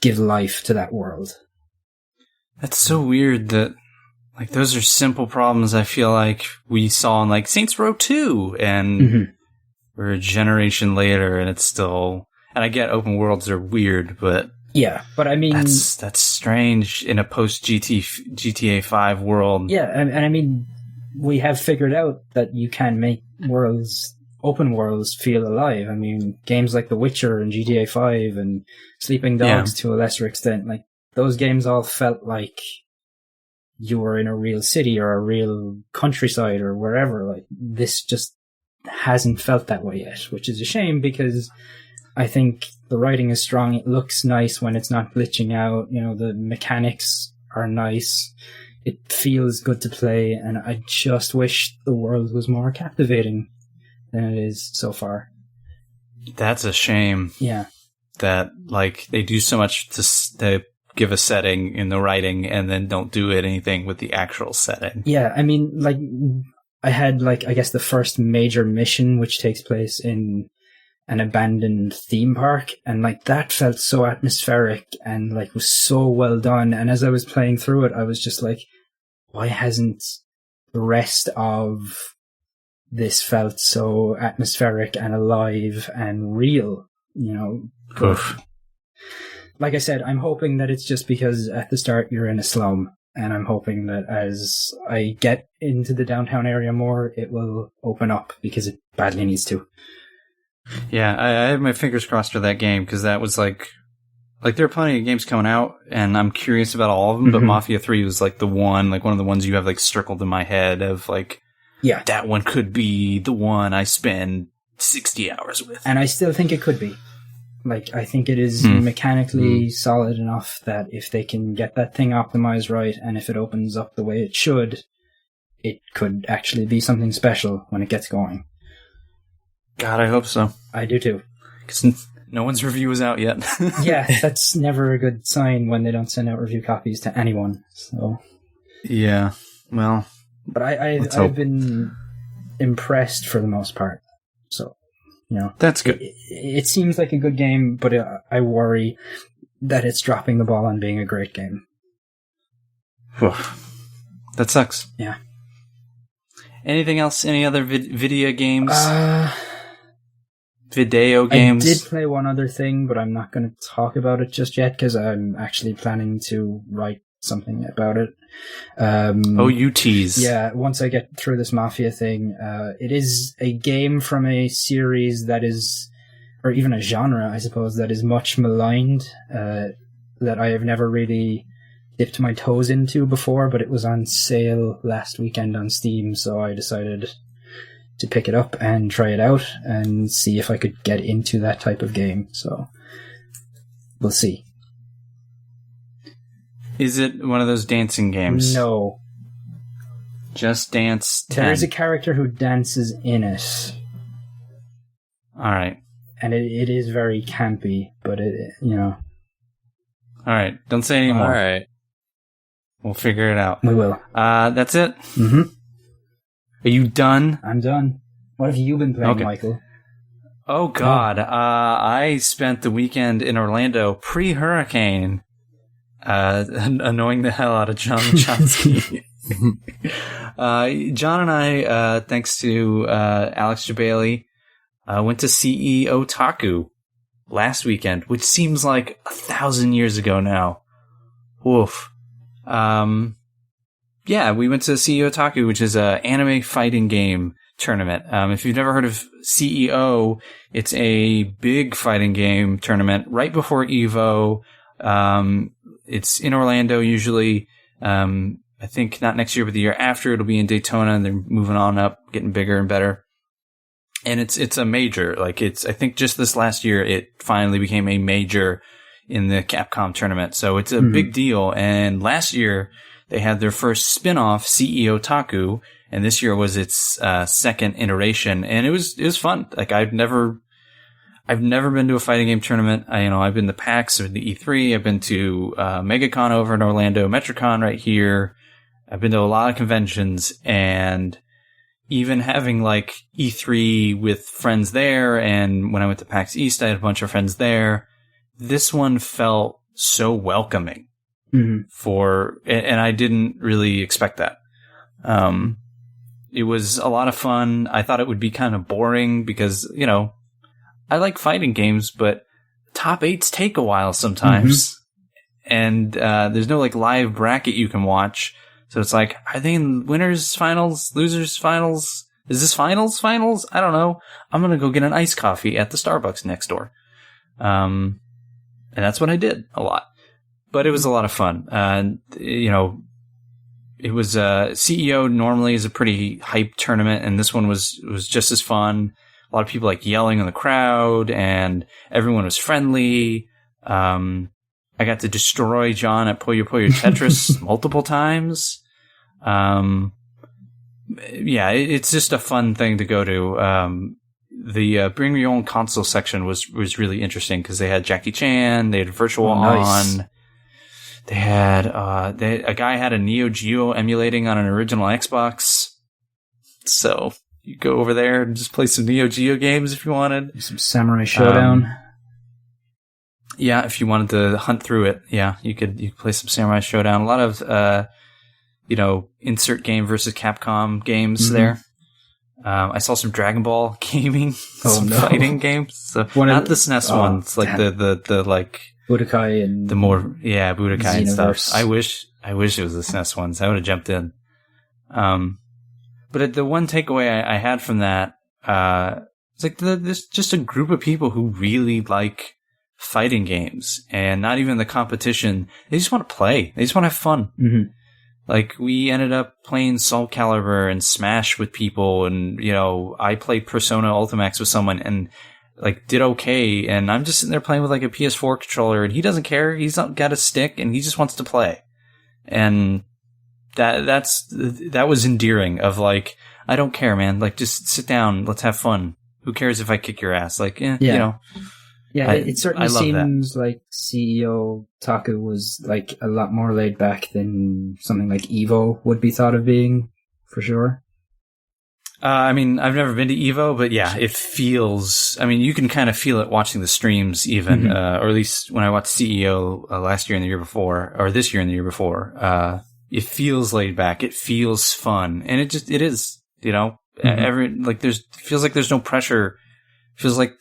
give life to that world. That's so weird that like those are simple problems I feel like we saw in like Saints Row 2, and we're a generation later and it's still, and I get open worlds are weird, but yeah, but I mean that's strange in a post GTA 5 world. Yeah, and I mean we have figured out that you can make open worlds feel alive. I mean, games like The Witcher and GTA 5 and Sleeping Dogs to a lesser extent, like those games all felt like you were in a real city or a real countryside or wherever. Like this just hasn't felt that way yet, which is a shame because I think the writing is strong. It looks nice when it's not glitching out. The mechanics are nice. It feels good to play, and I just wish the world was more captivating than it is so far. That's a shame. Yeah. That, like, they do so much to give a setting in the writing and then don't do anything with the actual setting. Yeah, I mean, like, I had, like, I guess the first major mission, which takes place in an abandoned theme park, and like that felt so atmospheric and like was so well done. And as I was playing through it, I was just like, why hasn't the rest of this felt so atmospheric and alive and real, you know? Oof. Like I said, I'm hoping that it's just because at the start you're in a slum, and I'm hoping that as I get into the downtown area more, it will open up, because it badly needs to. Yeah, I have my fingers crossed for that game, because that was like there are plenty of games coming out, and I'm curious about all of them, but Mafia 3 was like the one, like one of the ones you have like circled in my head of like, yeah, that one could be the one I spend 60 hours with. And I still think it could be. Like, I think it is mechanically solid enough that if they can get that thing optimized right, and if it opens up the way it should, it could actually be something special when it gets going. God, I hope so. I do too. Because no one's review is out yet. Yeah, that's never a good sign when they don't send out review copies to anyone. So, yeah, well, but I've been impressed for the most part. So, you know, that's good. It seems like a good game, but I worry that it's dropping the ball on being a great game. That sucks. Yeah. Anything else? Any other video games? Video games? I did play one other thing, but I'm not going to talk about it just yet, because I'm actually planning to write something about it. You tease. Yeah, once I get through this Mafia thing. It is a game from a series that is, or even a genre, I suppose, that is much maligned, that I have never really dipped my toes into before, but it was on sale last weekend on Steam, so I decided to pick it up and try it out and see if I could get into that type of game. So we'll see. Is it one of those dancing games? No. Just Dance 10. There's a character who dances in it. Alright. And it is very campy, but it, you know. Alright, don't say anymore. Alright. We'll figure it out. We will. That's it? Mm-hmm. Are you done? I'm done. What have you been playing, Michael? Oh, God. I spent the weekend in Orlando pre-hurricane, annoying the hell out of John Chonsky. John and I, thanks to Alex Jabali, went to CE Otaku last weekend, which seems like 1,000 years ago now. Woof. Yeah, we went to CE Otaku, which is an anime fighting game tournament. If you've never heard of CEO, it's a big fighting game tournament right before EVO. It's in Orlando usually. I think not next year, but the year after it'll be in Daytona, and they're moving on up, getting bigger and better. And it's a major. Like I think just this last year, it finally became a major in the Capcom tournament. So it's a big deal. And last year, they had their first spin-off, CE Otaku, and this year was its second iteration, and it was fun. Like I've never been to a fighting game tournament. I've been to PAX or the E3. I've been to MegaCon over in Orlando, MetroCon right here. I've been to a lot of conventions, and even having like E3 with friends there, and when I went to PAX East, I had a bunch of friends there. This one felt so welcoming. And I didn't really expect that. It was a lot of fun. I thought it would be kind of boring because, I like fighting games, but top 8s take a while sometimes. And there's no like live bracket you can watch. So it's like, are they in winners finals, losers finals? Is this finals? I don't know. I'm going to go get an iced coffee at the Starbucks next door. And that's what I did a lot. But it was a lot of fun. It was CEO normally is a pretty hyped tournament, and this one was just as fun. A lot of people like yelling in the crowd, and everyone was friendly. I got to destroy John at Puyo Puyo Tetris multiple times. Yeah, it's just a fun thing to go to. The Bring Your Own Console section was really interesting because they had Jackie Chan, they had Virtual on. They had a guy had a Neo Geo emulating on an original Xbox. So You go over there and just play some Neo Geo games if you wanted. Some Samurai Showdown. Yeah, if you wanted to hunt through it, yeah, you could play some Samurai Showdown. A lot of insert game versus Capcom games there. I saw some Dragon Ball gaming, fighting games. So not the SNES ones, like the like Budokai and the more Budokai Xenoverse. and stuff. I wish it was the SNES ones. I would have jumped in. But the one takeaway I had from that, it's like there's just a group of people who really like fighting games, and not even the competition. They just want to play. They just want to have fun. Mm-hmm. Like, we ended up playing Soul Calibur and Smash with people, and, I played Persona Ultimax with someone and, like, did okay, and I'm just sitting there playing with, like, a PS4 controller, and he doesn't care. He's not got a stick, and he just wants to play. And that was endearing of, like, I don't care, man. Like, just sit down. Let's have fun. Who cares if I kick your ass? Like, Yeah, it certainly seems like CEO Taku was like a lot more laid back than something like Evo would be thought of being, for sure. I mean, I've never been to Evo, but yeah, it feels. I mean, you can kind of feel it watching the streams, even, or at least when I watched CEO last year and the year before, or this year and the year before. It feels laid back. It feels fun, and it is. Feels like there's no pressure. Feels like.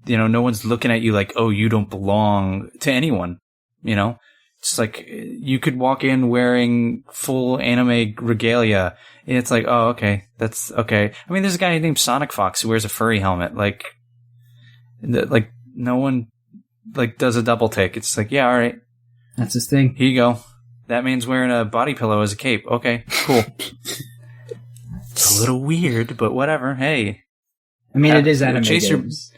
No one's looking at you like, oh, you don't belong to anyone, It's like, you could walk in wearing full anime regalia, and it's like, oh, okay, that's okay. I mean, there's a guy named Sonic Fox who wears a furry helmet, like no one, like, does a double take. It's like, yeah, all right. That's his thing. Here you go. That man's wearing a body pillow as a cape. Okay, cool. It's a little weird, but whatever. Hey. I mean, it is anime games.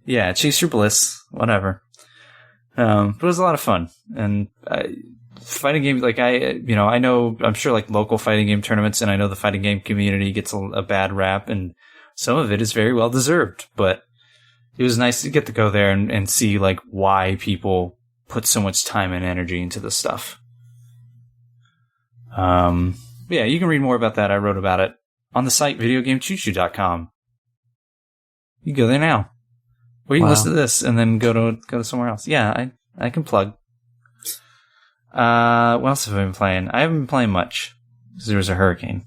Yeah, chase your bliss, whatever. But it was a lot of fun, and fighting games, like I know, I'm sure, like, local fighting game tournaments, and I know the fighting game community gets a bad rap, and some of it is very well deserved. But it was nice to get to go there and see, like, why people put so much time and energy into this stuff. Yeah, you can read more about that. I wrote about it on the site videogamechoochoo.com. You can go there now. Or you can listen to this and then go to somewhere else. Yeah, I can plug. What else have I been playing? I haven't been playing much because there was a hurricane.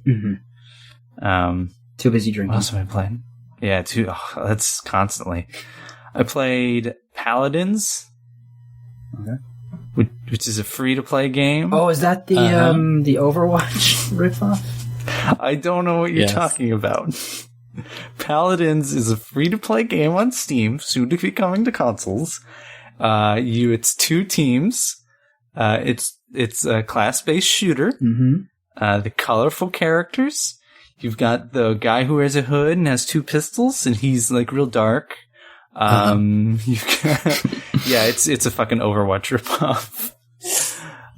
Mm-hmm. Too busy drinking. What else have I been playing? Yeah, that's constantly. I played Paladins, which is a free-to-play game. Oh, is that the Overwatch ripoff? I don't know what you're talking about. Paladins is a free-to-play game on Steam, soon to be coming to consoles. It's 2 teams. It's a class-based shooter. Mm-hmm. The colorful characters. You've got the guy who wears a hood and has 2 pistols, and he's, like, real dark. You've got, yeah, it's a fucking Overwatch ripoff.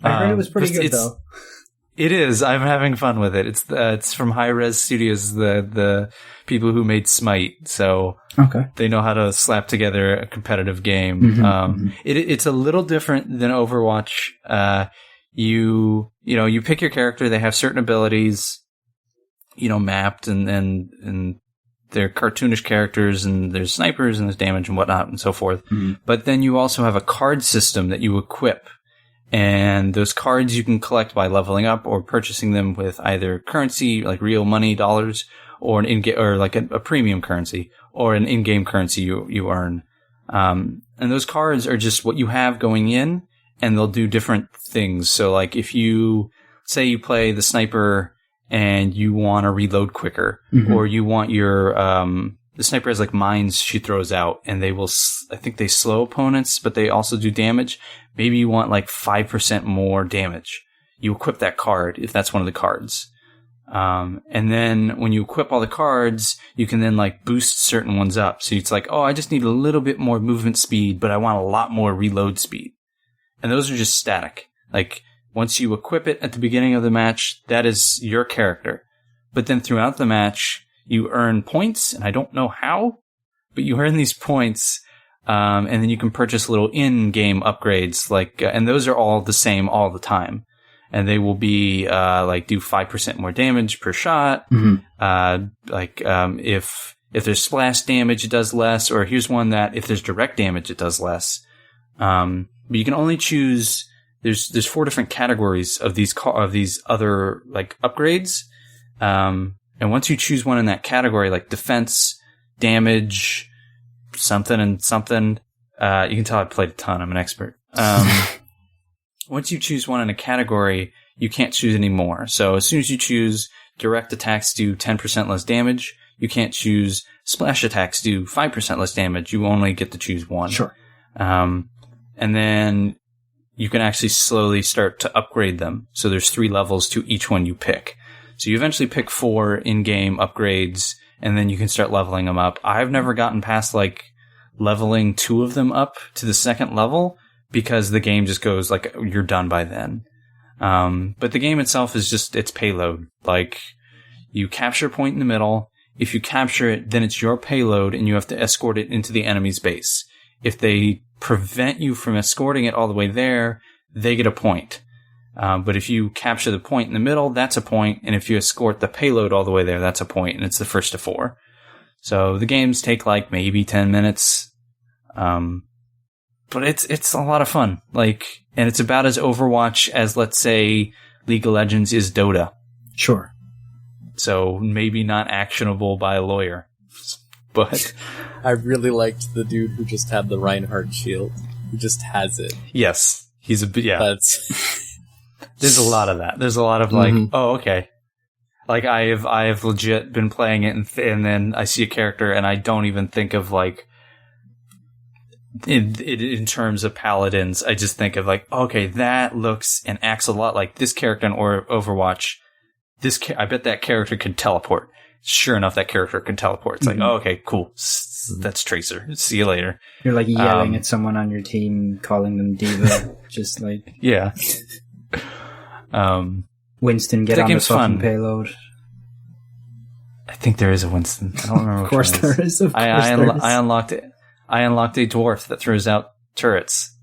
I heard it was pretty good, though. It is. I'm having fun with it. It's from High Res Studios, the people who made Smite, so they know how to slap together a competitive game. It's a little different than Overwatch. You pick your character. They have certain abilities, mapped, and they're cartoonish characters, and there's snipers, and there's damage and whatnot, and so forth. But then you also have a card system that you equip. And those cards you can collect by leveling up or purchasing them with either currency, like real money, dollars, or like a premium currency, or an in-game currency you earn. And those cards are just what you have going in, and they'll do different things. So, like, if you say you play the sniper and you want to reload quicker, or you want your the sniper has, like, mines she throws out, and they will, I think they slow opponents, but they also do damage. Maybe you want, like, 5% more damage. You equip that card, if that's one of the cards. And then when you equip all the cards, you can then, like, boost certain ones up. So it's like, oh, I just need a little bit more movement speed, but I want a lot more reload speed. And those are just static. Like, once you equip it at the beginning of the match, that is your character. But then throughout the match, you earn points, and I don't know how, but you earn these points, and then you can purchase little in-game upgrades, like, and those are all the same all the time. And they will be, like, do 5% more damage per shot. If there's splash damage, it does less, or here's one that if there's direct damage, it does less. But you can only choose. There's 4 different categories of these other like upgrades. And once you choose one in that category, like defense, damage, something and something, you can tell I played a ton. I'm an expert. Once you choose one in a category, you can't choose any more. So as soon as you choose direct attacks do 10% less damage, you can't choose splash attacks do 5% less damage. You only get to choose one. Sure. And then you can actually slowly start to upgrade them. So there's 3 levels to each one you pick. So you eventually pick 4 in-game upgrades, and then you can start leveling them up. I've never gotten past like leveling 2 of them up to the 2nd level because the game just goes like you're done by then. But the game itself is just its payload. Like you capture a point in the middle. If you capture it, then it's your payload and you have to escort it into the enemy's base. If they prevent you from escorting it all the way there, they get a point. But if you capture the point in the middle, that's a point. And if you escort the payload all the way there, that's a point. And it's the first of 4. So the games take like maybe 10 minutes. But it's a lot of fun. Like, and it's about as Overwatch as, let's say, League of Legends is Dota. Sure. So maybe not actionable by a lawyer. But I really liked the dude who just had the Reinhardt shield. He just has it. yes, he's That's There's a lot of that. There's a lot of like, oh, okay. Like I have legit been playing it, and then I see a character, and I don't even think of like in terms of paladins. I just think of like, okay, that looks and acts a lot like this character in Overwatch. I bet that character could teleport. Sure enough, that character can teleport. It's like, oh, okay, cool. That's Tracer. See you later. You're like yelling at someone on your team, calling them diva, just like yeah. Winston, get on the fucking payload. I think there is a Winston. I don't remember. Of course there is. Of course there is. I unlocked it. I unlocked a dwarf that throws out turrets.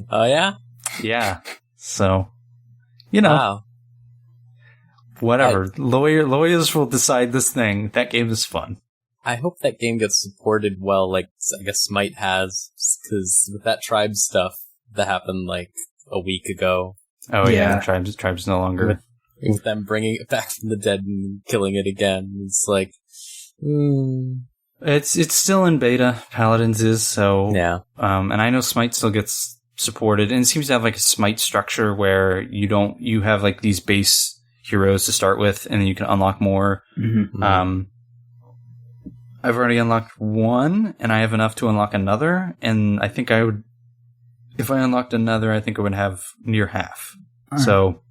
Oh yeah, yeah. So, you know. Wow. Whatever. Lawyers will decide this thing. That game is fun. I hope that game gets supported well, like I guess Smite has, because with that Tribes stuff that happened like a week ago. Oh yeah, Tribes no longer. With them bringing it back from the dead and killing it again, it's like, It's still in beta. Paladins is so. Yeah. And I know Smite still gets supported, and it seems to have like a Smite structure where you have like these base heroes to start with, and then you can unlock more. Mm-hmm. I've already unlocked 1, and I have enough to unlock another, and I think I would, if I unlocked another, I think I would have near half. Right. So,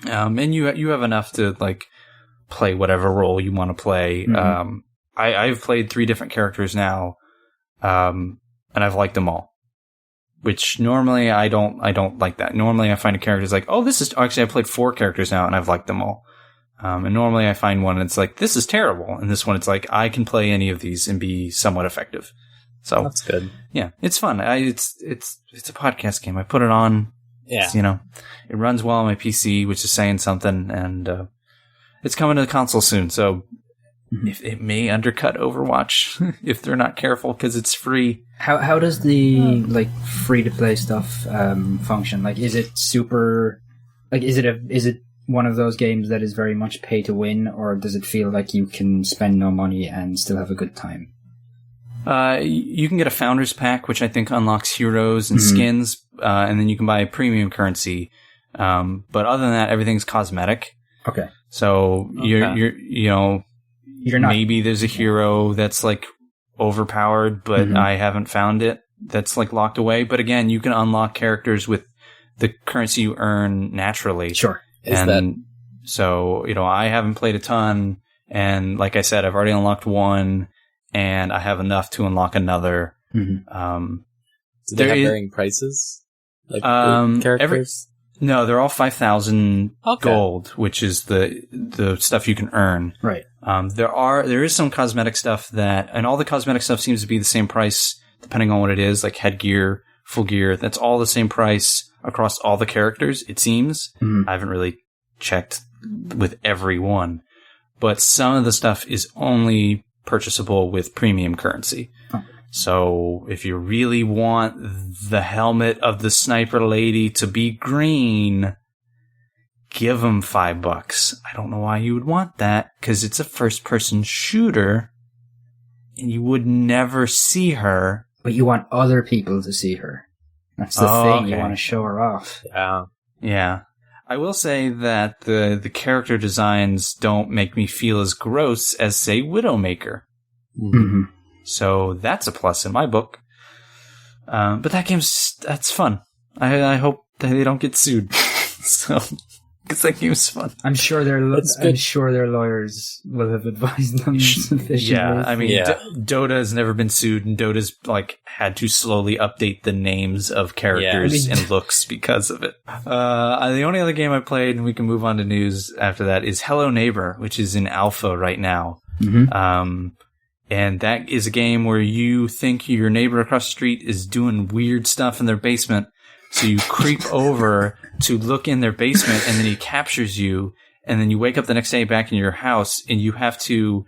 and you have enough to like play whatever role you want to play. Mm-hmm. I've played 3 different characters now, and I've liked them all. Which normally I don't like that. Normally I find a character is like, oh, this is actually I played 4 characters now and I've liked them all. And normally I find one and it's like, this is terrible. And this one it's like, I can play any of these and be somewhat effective. So that's good. Yeah, it's fun. It's a podcast game. I put it on. Yeah. It runs well on my PC, which is saying something, and it's coming to the console soon. So if it may undercut Overwatch if they're not careful because it's free. How does the like free to play stuff function? Like, is it super? Like, is it one of those games that is very much pay to win, or does it feel like you can spend no money and still have a good time? You can get a founders pack, which I think unlocks heroes and skins, and then you can buy premium currency. But other than that, everything's cosmetic. Okay. So you're not. Maybe there's a hero that's like overpowered, but I haven't found it. That's like locked away. But again, you can unlock characters with the currency you earn naturally. Sure. So, I haven't played a ton. And like I said, I've already unlocked 1 and I have enough to unlock another. Do they have varying prices? Like characters? No, they're all 5,000 gold, which is the stuff you can earn. Right. There is some cosmetic stuff and all the cosmetic stuff seems to be the same price depending on what it is, like headgear, full gear. That's all the same price across all the characters, it seems. I haven't really checked with every one. but some of the stuff is only purchasable with premium currency. Oh. So if you really want the helmet of the sniper lady to be green, give them $5. I don't know why you would want that, because it's a first-person shooter, and you would never see her. But you want other people to see her. That's the thing. You want to show her off. Yeah. I will say that the character designs don't make me feel as gross as, say, Widowmaker. Mm-hmm. So that's a plus in my book. But that's fun. I hope that they don't get sued. So, because that game's fun. I'm sure their lawyers will have advised them sufficiently. Yeah, I mean, Dota has never been sued, and Dota's had to slowly update the names of characters and looks because of it. The only other game I played, and we can move on to news after that, is Hello Neighbor, which is in alpha right now. Mm-hmm. And that is a game where you think your neighbor across the street is doing weird stuff in their basement. So you creep over to look in their basement, and then he captures you, and then you wake up the next day back in your house, and you have to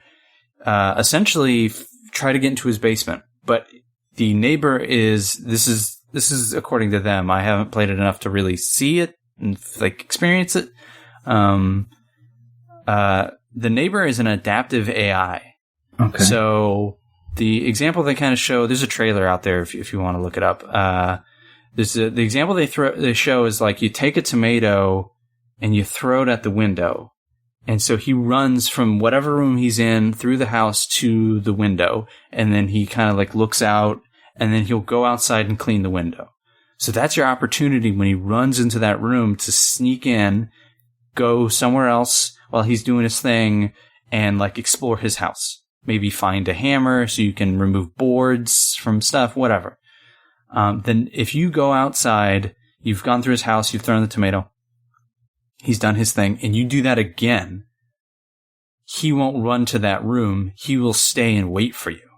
essentially try to get into his basement. But the neighbor this is according to them. I haven't played it enough to really see it and experience it. The neighbor is an adaptive AI. Okay. So the example they kind of show, there's a trailer out there if you want to look it up. The example they show is you take a tomato and you throw it at the window. And so he runs from whatever room he's in through the house to the window. And then he kind of looks out, and then he'll go outside and clean the window. So that's your opportunity when he runs into that room to sneak in, go somewhere else while he's doing his thing, and explore his house. Maybe find a hammer so you can remove boards from stuff, whatever. Then if you go outside, you've gone through his house, you've thrown the tomato, he's done his thing, and you do that again, he won't run to that room. He will stay and wait for you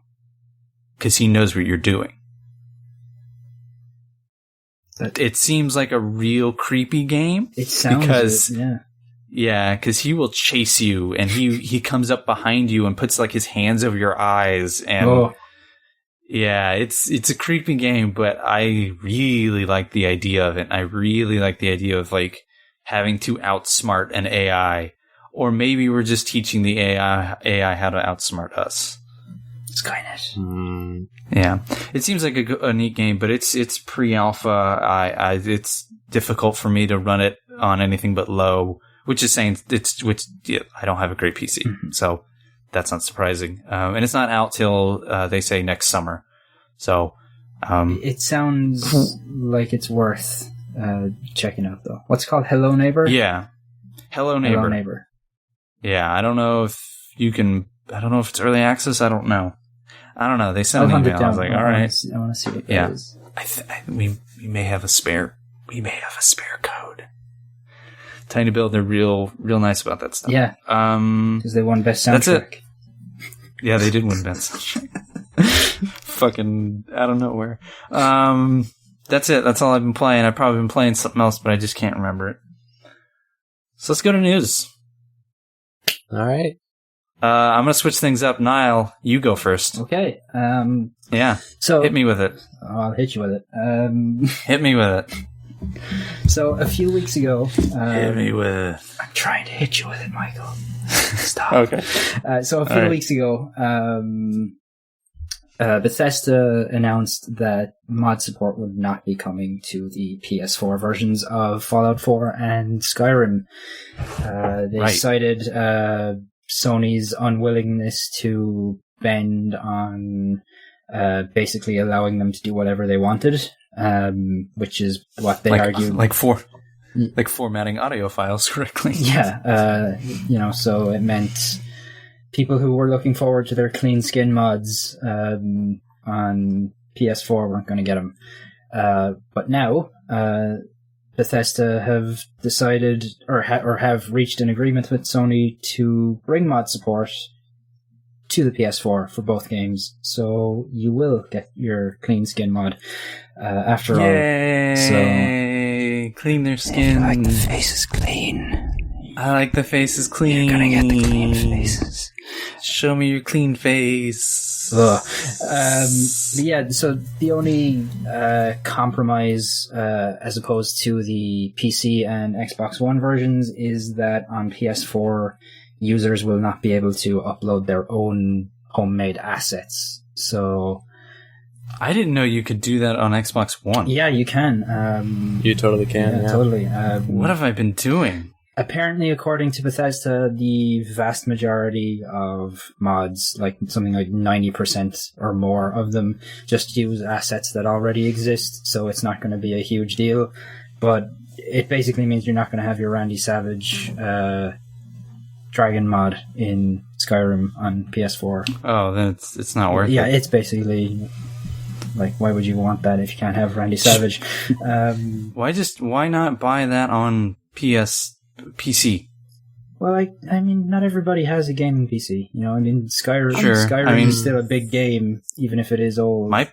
because he knows what you're doing. It seems like a real creepy game. It sounds Yeah, because he will chase you, and he comes up behind you and puts his hands over your eyes, and yeah, it's a creepy game. But I really like the idea of it. I really like the idea of having to outsmart an AI, or maybe we're just teaching the AI how to outsmart us. Skynet. Yeah, it seems like a neat game, but it's pre-alpha. It's difficult for me to run it on anything but low. Which is saying I don't have a great PC, so that's not surprising. And it's not out till they say next summer. So it sounds like it's worth checking out, though. What's it called? Hello Neighbor? Yeah, Hello Neighbor. Hello Neighbor. Yeah, I don't know if you can. I don't know if it's early access. I don't know. They sent an email. I was like, all right. I want to see what that is. We may have a spare. We may have a spare code. Tiny Build, they're real nice about that stuff. Yeah. Because they won Best Soundtrack. That's it. Yeah, they did win Best Soundtrack. Fucking out of nowhere. That's it. That's all I've been playing. I've probably been playing something else, but I just can't remember it. So let's go to news. All right. I'm going to switch things up. Niall, you go first. Okay. Yeah. So hit me with it. I'll hit you with it. Hit me with it. So a few weeks ago, hit me with it. I'm trying to hit you with it, Michael. Stop. Okay. So a few weeks ago, Bethesda announced that mod support would not be coming to the PS4 versions of Fallout 4 and Skyrim. They cited Sony's unwillingness to bend on basically allowing them to do whatever they wanted. Which is what they argued. Formatting audio files correctly. Yeah, so it meant people who were looking forward to their clean skin mods on PS4 weren't going to get them. But now, Bethesda have decided, or have reached an agreement with Sony to bring mod support to the PS4 for both games, so you will get your clean skin mod after all. Yay! So clean their skin. Like the face is clean. I like the faces clean. You're gonna get the clean faces. Show me your clean face. But yeah, so the only compromise, as opposed to the PC and Xbox One versions, is that on PS4, users will not be able to upload their own homemade assets. So I didn't know you could do that on Xbox One. yeah, you can. You totally can. Yeah, totally. What have I been doing? Apparently, according to Bethesda, the vast majority of mods, like something like 90% or more of them, just use assets that already exist, so it's not going to be a huge deal. But it basically means you're not going to have your Randy Savage Dragon mod in Skyrim on PS4. Oh, then it's not worth it. Yeah, it's basically like, why would you want that if you can't have Randy Savage? Why not buy that on PC? Well, I mean, not everybody has a gaming PC. You know, I mean, Skyrim Sure. I mean, is still a big game, even if it is old. My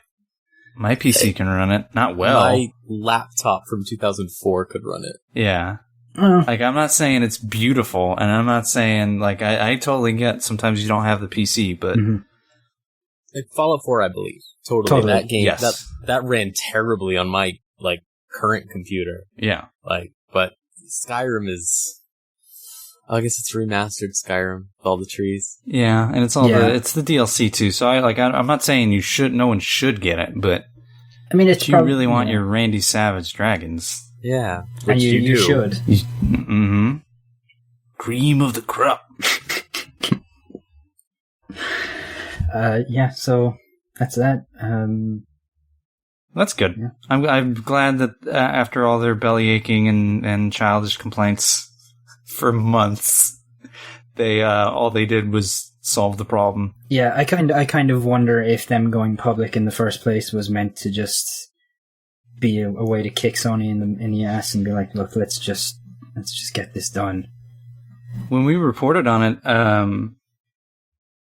PC can run it. Not well. My laptop from 2004 could run it. Yeah. Like, I'm not saying it's beautiful, and I'm not saying, like, I totally get sometimes you don't have the PC, but... Mm-hmm. Like Fallout 4, I believe. Totally. That game, yes. that ran terribly on my, like, current computer. Yeah. Like, but Skyrim is... I guess it's remastered Skyrim with all the trees. Yeah, and it's all it's the DLC too. So I'm not saying no one should get it, but I mean, it's you really want your Randy Savage dragons. Yeah, and you should. Mm-hmm. Cream of the crop. Yeah, so that's that. That's good. Yeah. I'm glad that after all their belly aching and childish complaints for months, they all they did was solve the problem. Yeah, I kind of wonder if them going public in the first place was meant to just be a way to kick Sony in the ass and be like, look, let's just get this done. When we reported on it,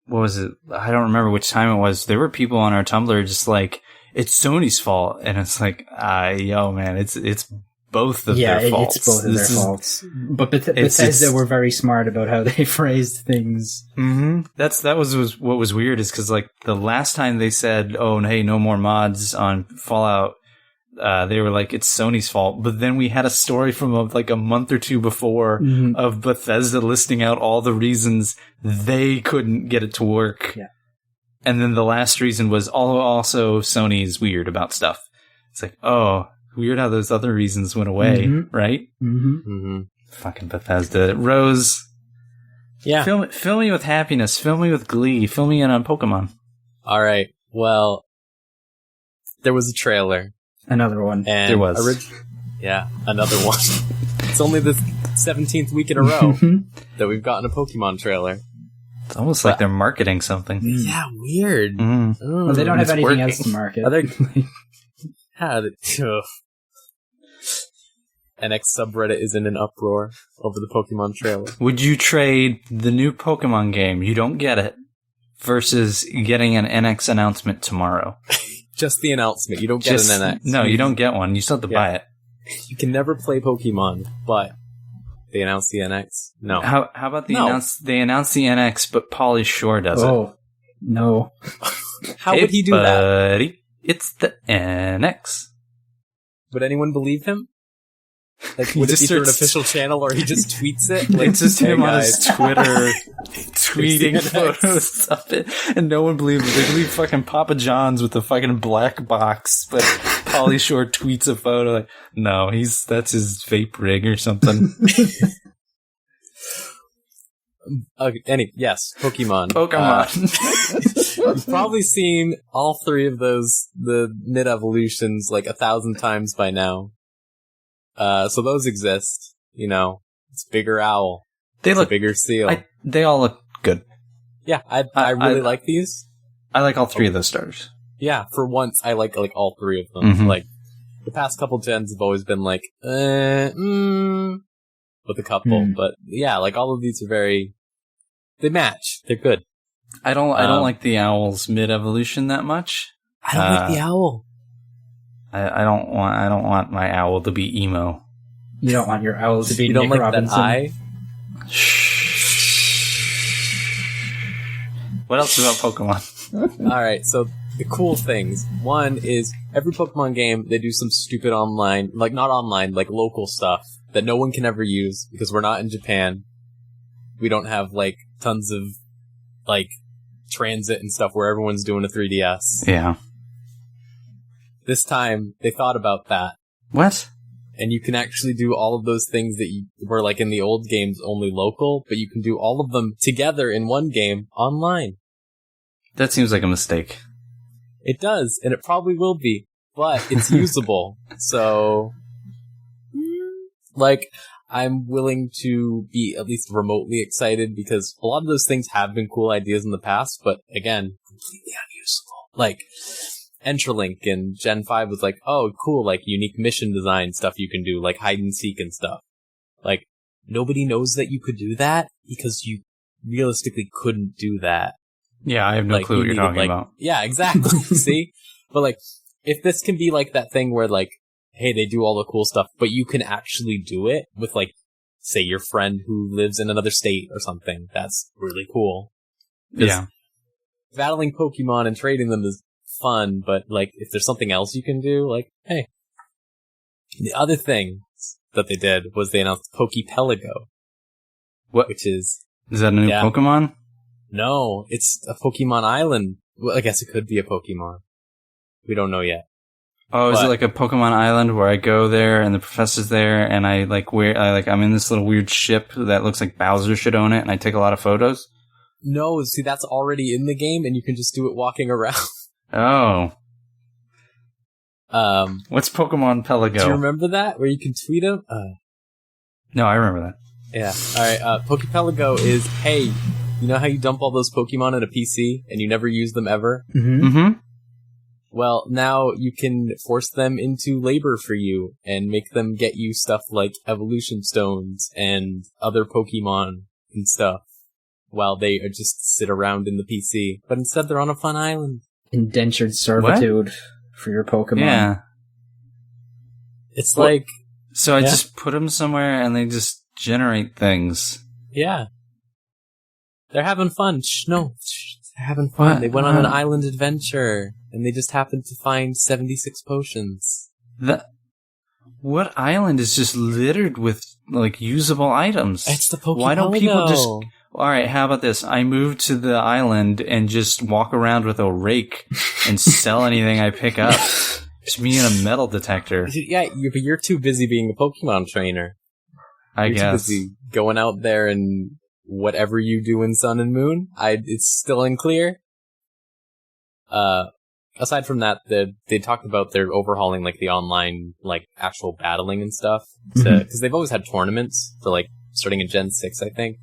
what was it? I don't remember which time it was. There were people on our Tumblr just like, it's Sony's fault, and it's like, yo, man, it's both of their faults. It's both of their faults. But Bethesda were very smart about how they phrased things. Mm-hmm. That was what was weird, is because like the last time they said, oh, hey, no more mods on Fallout, they were like, it's Sony's fault. But then we had a story from like a month or two before of Bethesda listing out all the reasons they couldn't get it to work. Yeah. And then the last reason was also Sony's weird about stuff. It's like, oh, weird how those other reasons went away, right? Mm-hmm. Mm-hmm. Fucking Bethesda. Rose, yeah. Fill me with happiness. Fill me with glee. Fill me in on Pokemon. All right. Well, there was a trailer. Another one. And there was. Another one. It's only the 17th week in a row that we've gotten a Pokemon trailer. It's almost like they're marketing something. Yeah, weird. Well, they don't have anything else to market. NX subreddit is in an uproar over the Pokemon trailer. Would you trade the new Pokemon game, you don't get it, versus getting an NX announcement tomorrow? Just the announcement. You don't get an NX. No, you don't get one. You still have to buy it. You can never play Pokemon, but they announced the NX? No. How about they announce the NX, but Pauly Shore does it? Oh, no. How would he do that? It's the NX. Would anyone believe him? Like, would it be through an official channel, or he just tweets it? Like, it's just him on his Twitter tweeting photos of it, and no one believes it. They believe fucking Papa John's with the fucking black box, but Pauly Shore tweets a photo like, no, that's his vape rig or something. Yes, Pokemon. Pokemon. You've probably seen all three of those, the mid-evolutions, like 1,000 times by now. So those exist, you know. It's bigger owl. It's a bigger seal. They all look good. Yeah, I really like these. I like all three of those starters. Yeah, for once, I like all three of them. Mm-hmm. Like, the past couple gens have always been like, with a couple. But yeah, like all of these are they match. They're good. I don't like the owl's mid-evolution that much. I don't like the owl. I don't want my owl to be emo. You don't want your owl to be You Nick don't like Robinson. that eye? What else about Pokemon? All right, so the cool things. One is every Pokemon game, they do some stupid online, like not online, like local stuff that no one can ever use because we're not in Japan. We don't have like tons of like transit and stuff where everyone's doing a 3DS. Yeah. This time, they thought about that. What? And you can actually do all of those things that you were like in the old games only local, but you can do all of them together in one game online. That seems like a mistake. It does, and it probably will be, but it's usable. So, like, I'm willing to be at least remotely excited because a lot of those things have been cool ideas in the past, but again, completely unusable. Like, Entralink in Gen 5 was like, oh, cool, like unique mission design stuff you can do, like hide and seek and stuff. Like, nobody knows that you could do that because you realistically couldn't do that. Yeah, I have no clue what you're talking about. Yeah, exactly. See? But like, if this can be like that thing where like, hey, they do all the cool stuff, but you can actually do it with like, say your friend who lives in another state or something, that's really cool. Yeah. Battling Pokemon and trading them is fun, but like if there's something else you can do, like, hey. The other thing that they did was they announced Pokepelago. What? Which is that a new Pokemon? No, it's a Pokemon Island. Well, I guess it could be a Pokemon. We don't know yet. Oh, is it like a Pokemon Island where I go there and the professor's there and I'm in this little weird ship that looks like Bowser should own it and I take a lot of photos? No, see, that's already in the game and you can just do it walking around. Oh. What's Pokemon Pelago? Do you remember that? Where you can tweet them? No, I remember that. Yeah. Alright, Pokepelago is, hey, you know how you dump all those Pokemon in a PC and you never use them ever? Mm-hmm. Mm-hmm. Well, now you can force them into labor for you and make them get you stuff like evolution stones and other Pokemon and stuff while they just sit around in the PC. But instead they're on a fun island. Indentured servitude for your Pokemon. Yeah. It's like... So I just put them somewhere and they just generate things. Yeah. They're having fun. They're having fun. What? They went on an island adventure and they just happened to find 76 potions. What island is just littered with like usable items? It's the Pokemon. Why don't people just... Alright, how about this? I move to the island and just walk around with a rake and sell anything I pick up. Just me and a metal detector. Yeah, but you're too busy being a Pokemon trainer. I guess. You're too busy going out there and whatever you do in Sun and Moon. It's still unclear. Aside from that, they talked about they're overhauling like the online, like actual battling and stuff. Because they've always had tournaments for like starting in Gen 6, I think.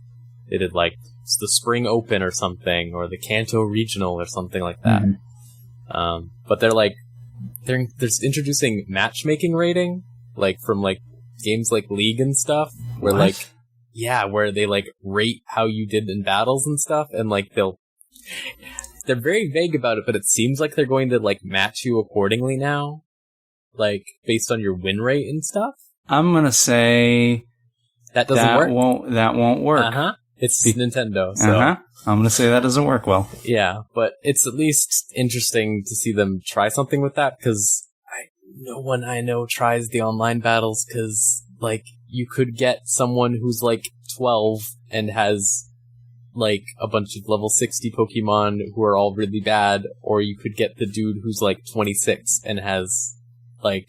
They did like the Spring Open or something, or the Kanto Regional or something like that. Mm-hmm. But they're introducing matchmaking rating, like from like games like League and stuff, where where they like rate how you did in battles and stuff, and like they're very vague about it, but it seems like they're going to like match you accordingly now, like based on your win rate and stuff. I'm gonna say that doesn't work. That won't work. It's Nintendo, so I'm gonna say that doesn't work well. Yeah, but it's at least interesting to see them try something with that, because no one I know tries the online battles, because like you could get someone who's like 12 and has like a bunch of level 60 Pokemon who are all really bad, or you could get the dude who's like 26 and has like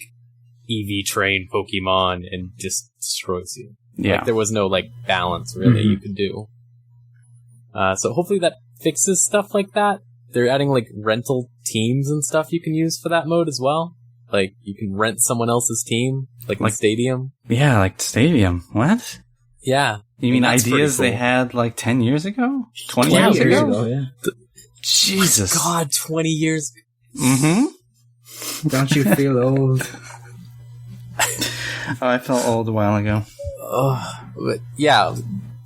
EV trained Pokemon and just destroys you. Yeah. Like, there was no like balance really you could do. So hopefully that fixes stuff like that. They're adding like rental teams and stuff you can use for that mode as well. Like you can rent someone else's team, like the Stadium. Yeah, like Stadium. What? Yeah. You mean ideas they had like 10 years ago? 20 years ago? Yeah. Jesus. God, 20 years. Mm-hmm. Don't you feel old? I felt old a while ago. But yeah,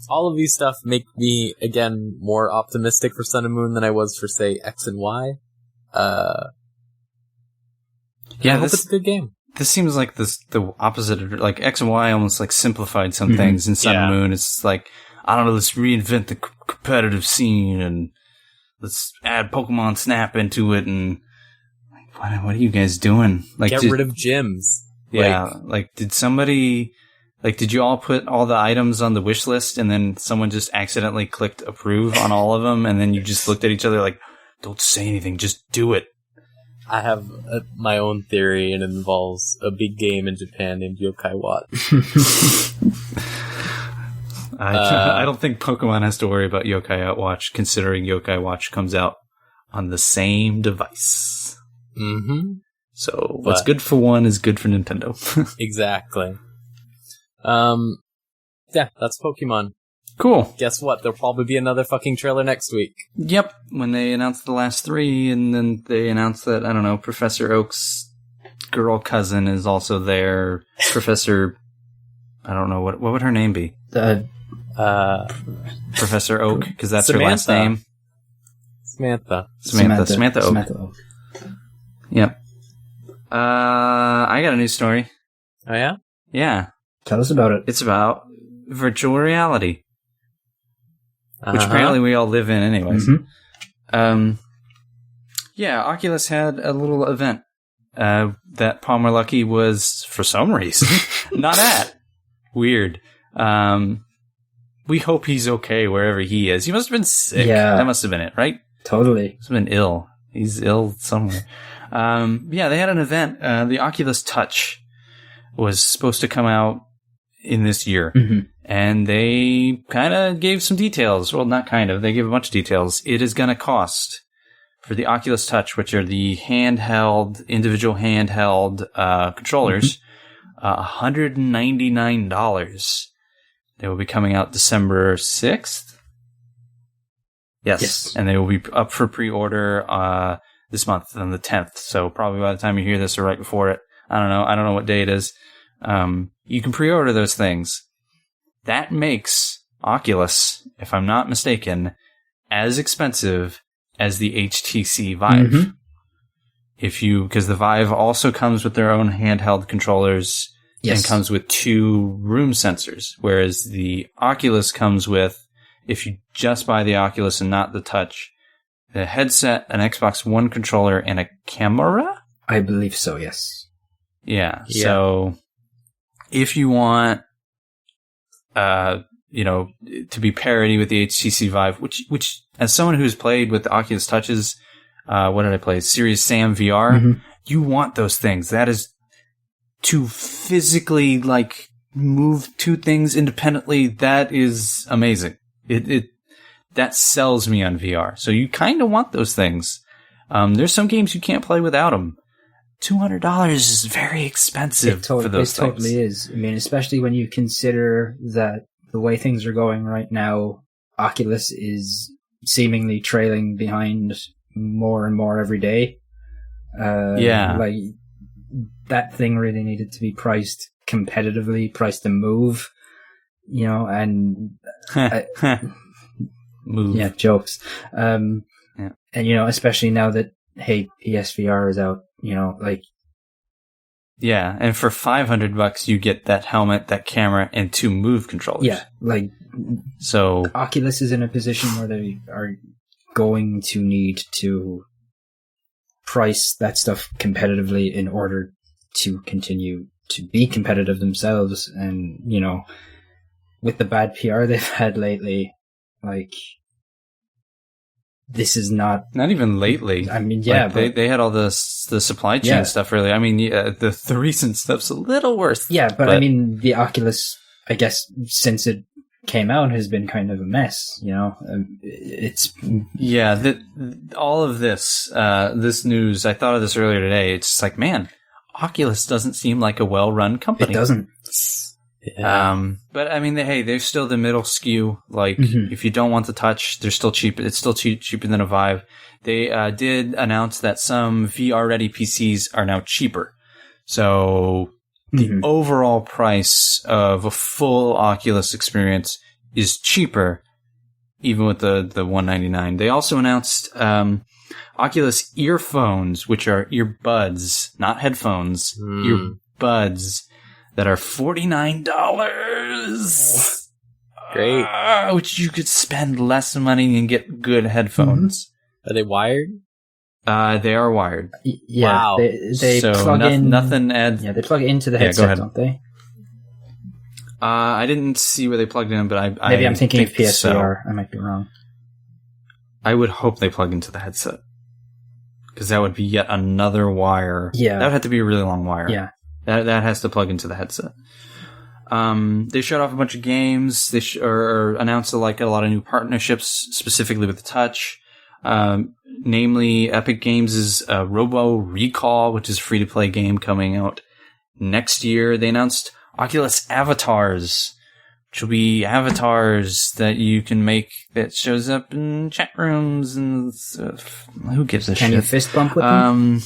all of these stuff make me, again, more optimistic for Sun and Moon than I was for, say, X and Y. Yeah, I hope it's a good game. This seems like the opposite of, like, X and Y almost, like, simplified some things in Sun and Moon. It's like, I don't know, let's reinvent the competitive scene and let's add Pokemon Snap into it. And like, what are you guys doing? Like, get rid of gyms. Yeah, did you all put all the items on the wish list and then someone just accidentally clicked approve on all of them and then you just looked at each other like, don't say anything, just do it. I have my own theory, and it involves a big game in Japan named Yokai Watch. I don't think Pokemon has to worry about Yokai Watch, considering Yokai Watch comes out on the same device. Mm-hmm. So what's good for one is good for Nintendo. Exactly. Yeah, that's Pokemon. Cool. Guess what? There'll probably be another fucking trailer next week. Yep. When they announced the last 3, and then they announced that, I don't know, Professor Oak's girl cousin is also there. Professor, I don't know, what would her name be? Professor Oak, because that's Samantha. Her last name. Samantha Oak. Yep. I got a news story. Oh, yeah? Yeah. Tell us about it. It's about virtual reality. Which apparently we all live in anyways. Mm-hmm. Yeah, Oculus had a little event that Palmer Luckey was, for some reason, not at. Weird. We hope he's okay wherever he is. He must have been sick. Yeah. That must have been it, right? Totally. He's been ill. He's ill somewhere. Yeah, they had an event. The Oculus Touch was supposed to come out in this year. Mm-hmm. And they kind of gave some details. Well, not kind of. They gave a bunch of details. It is going to cost, for the Oculus Touch, which are the individual handheld controllers, $199. They will be coming out December 6th. Yes. And they will be up for pre-order this month on the 10th. So probably by the time you hear this or right before it. I don't know what day it is. You can pre-order those things. That makes Oculus, if I'm not mistaken, as expensive as the HTC Vive. Mm-hmm. Because the Vive also comes with their own handheld controllers and comes with 2 room sensors, whereas the Oculus comes with, if you just buy the Oculus and not the Touch, the headset, an Xbox One controller, and a camera? I believe so, yes. Yeah. So if you want to be parity with the HTC Vive, which as someone who's played with the Oculus Touches, what did I play? Series Sam VR. Mm-hmm. You want those things. That is to physically move 2 things independently. That is amazing. That sells me on VR. So you kind of want those things. There's some games you can't play without them. $200 is very expensive for those things. It totally is. I mean, especially when you consider that the way things are going right now, Oculus is seemingly trailing behind more and more every day. That thing really needed to be priced competitively, priced to move, and move. Yeah, jokes. And especially now that PSVR is out, yeah, and for $500 you get that helmet, that camera, and 2 Move controllers. Yeah, so Oculus is in a position where they are going to need to price that stuff competitively in order to continue to be competitive themselves. And with the bad PR they've had lately, this is not even lately. I mean, yeah, they had all the supply chain stuff early. I mean, the recent stuff's a little worse. Yeah, but I mean, the Oculus, I guess, since it came out, has been kind of a mess. It's all of this news. I thought of this earlier today. It's just man, Oculus doesn't seem like a well-run company. It doesn't. Yeah. But I mean, they're still the middle SKU. If you don't want the Touch, they're still cheap. It's still cheaper than a Vive. They did announce that some VR-ready PCs are now cheaper. So the overall price of a full Oculus experience is cheaper, even with the $199. They also announced Oculus earphones, which are earbuds, not headphones, earbuds. That are $49. Great. Which you could spend less money and get good headphones. Are they wired? They are wired. Yeah, Wow. they So plug in. nothing adds. Yeah, they plug into the Yeah, go headset, ahead. don't they? I didn't see where they plugged in, but Maybe I'm thinking of think PSVR. so. I might be wrong. I would hope they plug into the headset, because that would be yet another wire. Yeah. That would have to be a really long wire. Yeah. That has to plug into the headset. They showed off a bunch of games. They or announced like a lot of new partnerships, specifically with the Touch. Namely, Epic Games' Robo Recall, which is a free-to-play game coming out next year. They announced Oculus Avatars, which will be avatars that you can make that shows up in chat rooms and stuff. Who gives a shit? Can you fist bump with them?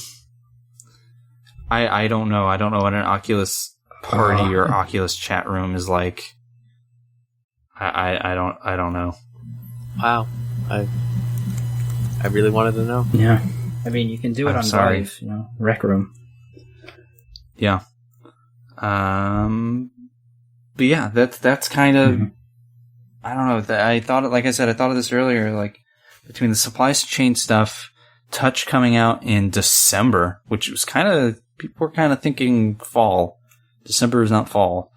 I don't know. I don't know what an Oculus party or Oculus chat room is like. I don't know. Wow. I really wanted to know. Yeah. I mean, you can do it I'm on sorry. Vive, Rec Room. Yeah. But yeah, that's kind of, I don't know. I thought of this earlier, like between the supply chain stuff, Touch coming out in December, which was people were kind of thinking fall. December is not fall.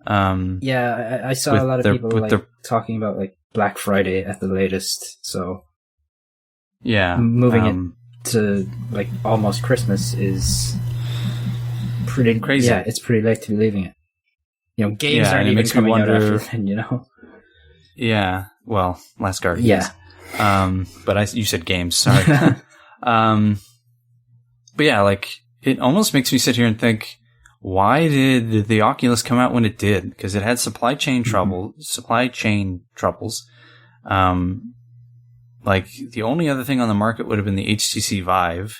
Yeah, I saw a lot of people talking about like Black Friday at the latest. So yeah, moving it to like almost Christmas is pretty crazy. Yeah, it's pretty late to be leaving it. Games aren't it even makes me coming out wonder- after then. Yeah, well, Last Guardian. Yeah. But you said games. Sorry. But yeah, like it almost makes me sit here and think, why did the Oculus come out when it did? Because it had supply chain troubles. Like the only other thing on the market would have been the HTC Vive.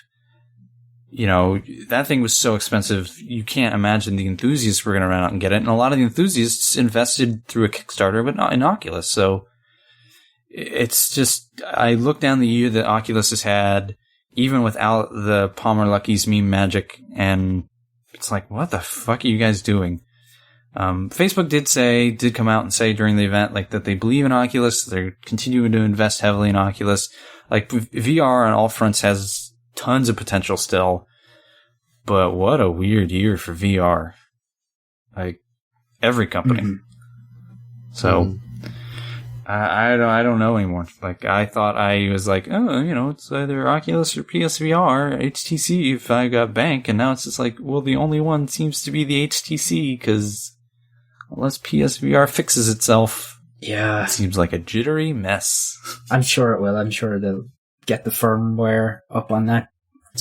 That thing was so expensive, you can't imagine the enthusiasts were going to run out and get it. And a lot of the enthusiasts invested through a Kickstarter, but not in Oculus. So it's just, I look down the year that Oculus has had, even without the Palmer Lucky's meme magic, and it's like, what the fuck are you guys doing? Facebook did come out and say during the event, like, that they believe in Oculus. They're continuing to invest heavily in Oculus. Like, VR on all fronts has tons of potential still, but what a weird year for VR. Like, every company. So, I don't know anymore. Like, I thought I was like, it's either Oculus or PSVR, HTC if I got bank, and now it's just like, well, the only one seems to be the HTC, because unless PSVR fixes itself, Yeah. it seems like a jittery mess. I'm sure it will. I'm sure they'll get the firmware up on that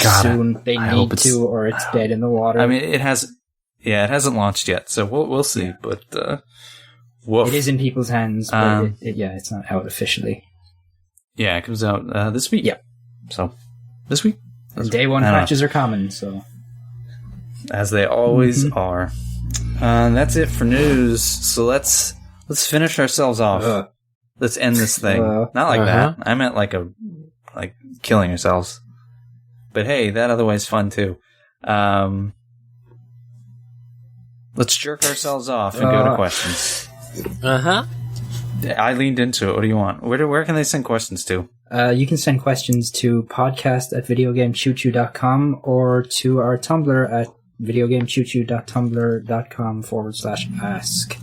God, soon. They I hope need to, or it's dead in the water. I mean, it hasn't launched yet, so we'll see. But woof. It is in people's hands, but it's not out officially. Yeah, it comes out this week. Yeah. So this week. And day one patches are common, so as they always are. That's it for news. So let's finish ourselves off. Let's end this thing. Not like that. I meant like killing ourselves. But hey, that otherwise fun too. Let's jerk ourselves off and go to questions. I leaned into it. What do you want? Where can they send questions to? You can send questions to podcast@videogamechoochoo.com or to our Tumblr at videogamechoochoo.tumblr.com/ask.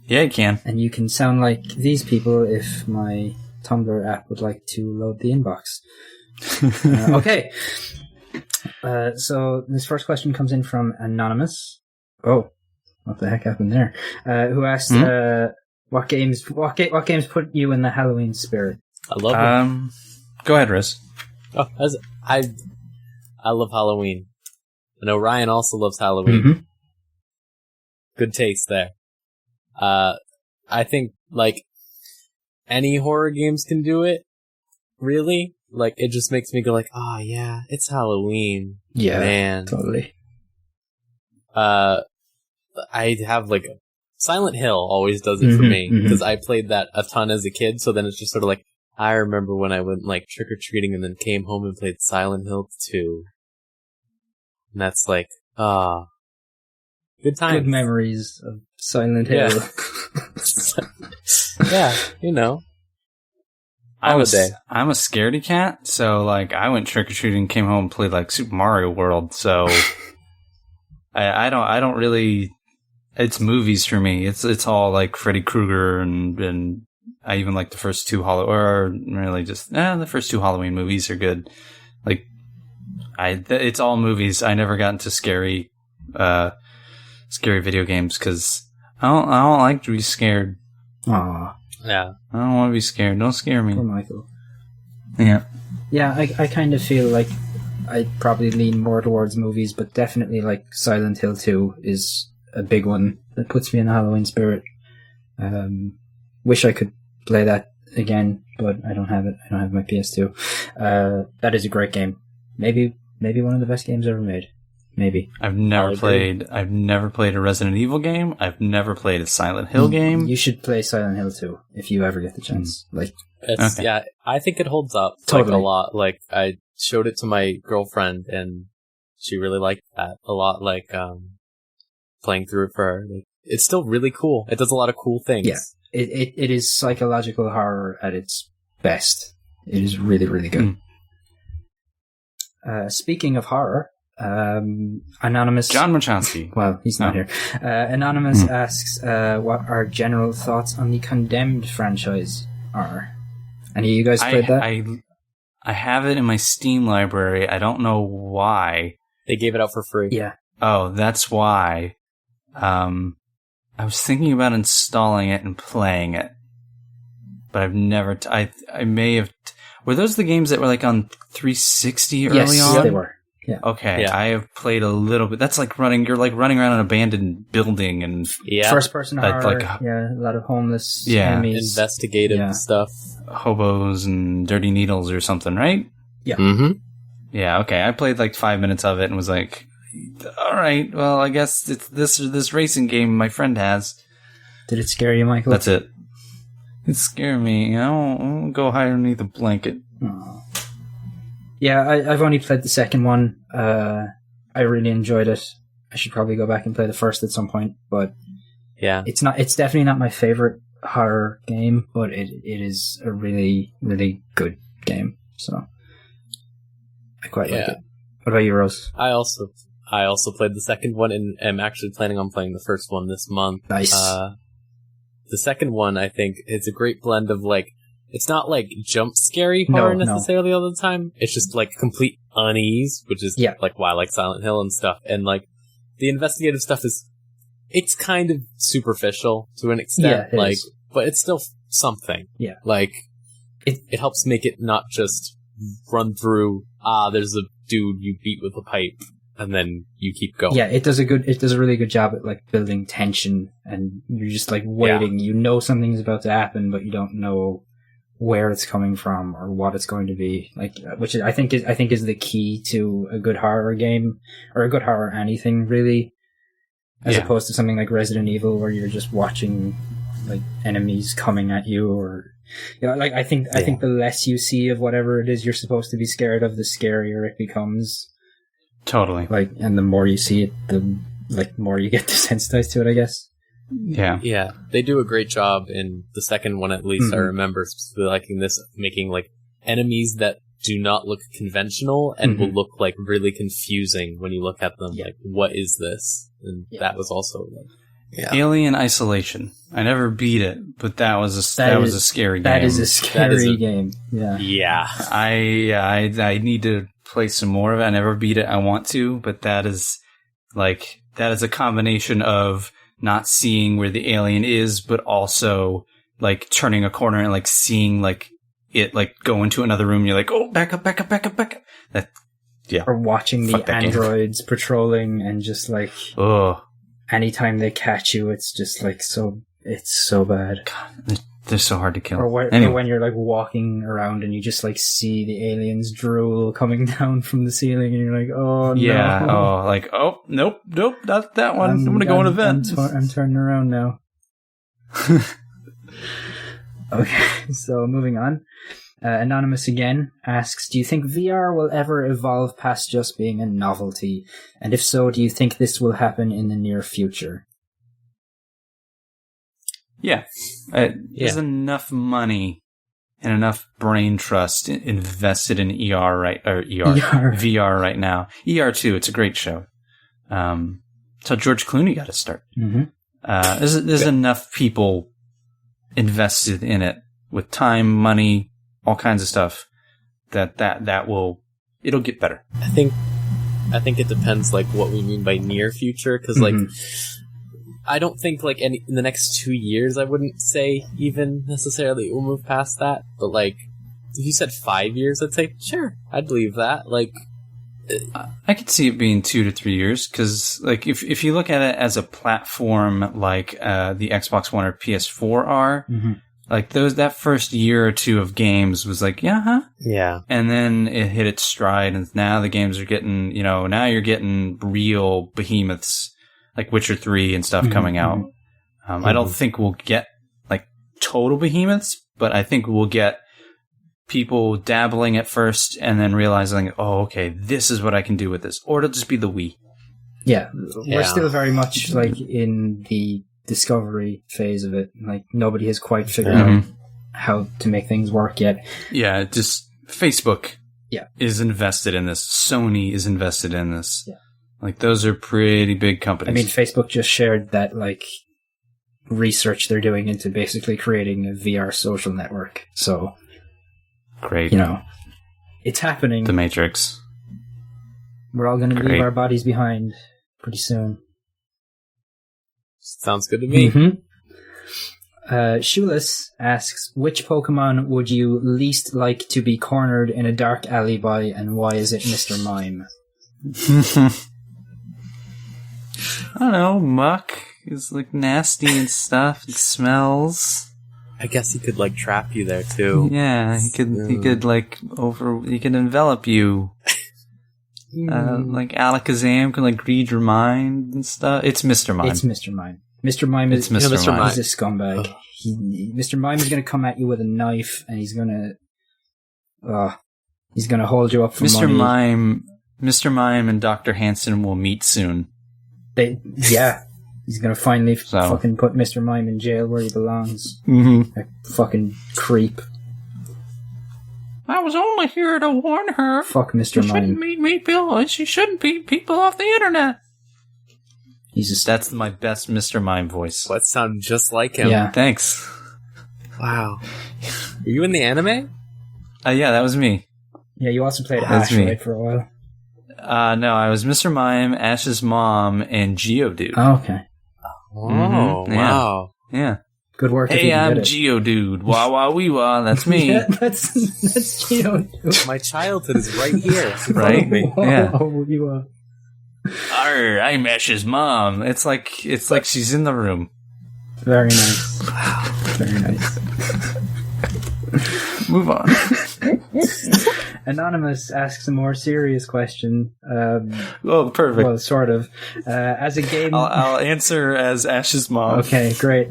Yeah, you can. And you can sound like these people if my Tumblr app would like to load the inbox. Okay. So this first question comes in from Anonymous. Oh, what the heck happened there? Who asked, what games put you in the Halloween spirit? I love it. Go ahead, Riz. Oh, I love Halloween. I know Ryan also loves Halloween. Good taste there. I think, like, any horror games can do it, really. Like, it just makes me go like, oh, yeah, it's Halloween. Yeah, man. Totally. I have, like, Silent Hill always does it for me, because I played that a ton as a kid, so then it's just sort of like, I remember when I went, like, trick-or-treating and then came home and played Silent Hill 2. And that's like, good times. Good memories of Silent Hill. Yeah, you know. I'm Holiday. a scaredy cat, so like I went trick or treating, came home and played like Super Mario World. So I don't really. It's movies for me. It's all like Freddy Krueger and I even like the first two the first two Halloween movies are good. Like it's all movies. I never got into scary video games because I don't like to be scared. Aw. Yeah. I don't want to be scared. Don't scare me. Poor Michael. Yeah. Yeah, I kind of feel like I'd probably lean more towards movies, but definitely like Silent Hill 2 is a big one that puts me in the Halloween spirit. Wish I could play that again, but I don't have it. I don't have my PS2. That is a great game. Maybe one of the best games ever made. Maybe. I've never played a Resident Evil game. I've never played a Silent Hill game. You should play Silent Hill 2 if you ever get the chance. Like, It's, Okay. Yeah, I think it holds up Totally. like a lot. Like I showed it to my girlfriend and she really liked that a lot. Like playing through it for her. Like, it's still really cool. It does a lot of cool things. Yeah. It is psychological horror at its best. It is really, really good. Speaking of horror, Anonymous... John Machonsky. Well, he's not here. Anonymous asks what our general thoughts on the Condemned franchise are. Any of you guys played that? I have it in my Steam library. I don't know why. They gave it out for free. Yeah. Oh, that's why. I was thinking about installing it and playing it, but I've never. I may have. Were those the games that were like on 360 early on? Yes, they were. Yeah. Okay, Yeah. I have played a little bit. That's like running. You're like running around an abandoned building and Yeah. First person horror. like- yeah, a lot of homeless Yeah. enemies. Investigative Yeah. stuff. hobos and dirty needles or something, right? Mm-hmm. Yeah. Okay, I played like 5 minutes of it and was like, all right, well, I guess it's this racing game my friend has. Did it scare you, Michael? That's it. It scared me. I won't go hide underneath a blanket. Aw. Yeah, I've only played the second one. I really enjoyed it. I should probably go back and play the first at some point, but Yeah. it's definitely not my favorite horror game, but it is a really, really good game. So I quite like Yeah. it. What about you, Rose? I also played the second one and am actually planning on playing the first one this month. Nice. The second one, I think, is a great blend of like, it's not like jump scary No, horror no. necessarily all the time. It's just like complete unease, which is like why I like Silent Hill and stuff. And like the investigative stuff it's kind of superficial to an extent, Yeah, it like, is. but it's still something. Yeah. Like it helps make it not just run through, there's a dude you beat with a pipe and then you keep going. Yeah, it does a really good job at like building tension, and you're just like waiting. You know something's about to happen, but you don't know where it's coming from or what it's going to be. Like, which I think is the key to a good horror game or a good horror anything really, as opposed to something like Resident Evil where you're just watching like enemies coming at you, or like I think the less you see of whatever it is you're supposed to be scared of, the scarier it becomes. Totally. Like, and the more you see it, the like more you get desensitized to it, I guess. Yeah. Yeah, they do a great job in the second one, at least. I remember specifically liking this, making like enemies that do not look conventional and will look like really confusing when you look at them. Like, what is this? And that was also like, Alien Isolation. I never beat it, but that was a scary game. That is a scary game. Yeah. yeah. I need to play some more of it. I never beat it. I want to, but that is a combination of not seeing where the alien is, but also like turning a corner and like seeing like it like go into another room. And you're like, oh, back up. That, yeah. Or watching Fuck the that game. androids patrolling and just like anytime they catch you, it's just like it's so bad. God, they're so hard to kill. Or Anyway. when you're like walking around and you just like see the alien's drool coming down from the ceiling, and you're like, oh Yeah. no. Oh, like, oh, nope, not that one. I'm gonna go on a vent. I'm turning around now. Okay, so moving on. Anonymous again asks, do you think VR will ever evolve past just being a novelty? And if so, do you think this will happen in the near future? Yeah. There's enough money and enough brain trust invested in VR right now. ER2, it's a great show. So George Clooney got to start. Mm-hmm. There's enough people invested in it with time, money, all kinds of stuff that will, it'll get better. I think it depends like what we mean by near future, because like I don't think like in the next 2 years I wouldn't say even necessarily we'll move past that, but like if you said 5 years I'd say sure, I'd believe that. Like I could see it being 2 to 3 years, because like if you look at it as a platform like the Xbox One or PS4 are, like that first year or two of games was like yeah, and then it hit its stride, and now the games are getting, now you're getting real behemoths like Witcher 3 and stuff coming out. I don't think we'll get like total behemoths, but I think we'll get people dabbling at first and then realizing, oh, okay, this is what I can do with this. Or it'll just be the Wii. Yeah, we're still very much like in the discovery phase of it. Like nobody has quite figured out how to make things work yet. Yeah, just Facebook is invested in this. Sony is invested in this. Yeah. Like those are pretty big companies. I mean, Facebook just shared that like research they're doing into basically creating a VR social network. So great. It's happening. The Matrix. We're all going to leave our bodies behind pretty soon. Sounds good to me. Shoeless asks, which Pokemon would you least like to be cornered in a dark alley by, and why is it Mr. Mime? I don't know. Muck is like nasty and stuff. It smells. I guess he could like trap you there too. Yeah, he could like he could envelop you. Like Alakazam can like read your mind and stuff. It's Mr. Mime. It's Mr. Mime. Mr. Mime is Mr. Mime. He's a scumbag. Mr. Mime is going to come at you with a knife, and he's going to hold you up for money. Mr. Mime and Dr. Hansen will meet soon. He's going to finally fucking put Mr. Mime in jail where he belongs. That fucking creep. I was only here to warn her. Fuck Mr. Mime. She shouldn't beat people off the internet. That's my best Mr. Mime voice. That sounds just like him. Yeah. Thanks. Wow. Were you in the anime? Yeah, that was me. Yeah, you also played Ash, right, for a while? No, I was Mr. Mime, Ash's mom, and Geodude. Oh, okay. Oh, wow. Yeah. Good work. Hey, I'm Geodude. Wah wah wee wah. That's me. Yeah, that's Geodude. My childhood is right here. Right? Yeah. You are. Arr, I'm Ash's mom. It's like she's in the room. Very nice. Very nice. Move on. Anonymous asks a more serious question. Oh, perfect. Well, sort of. As a game, I'll answer as Ash's mom. Okay, great.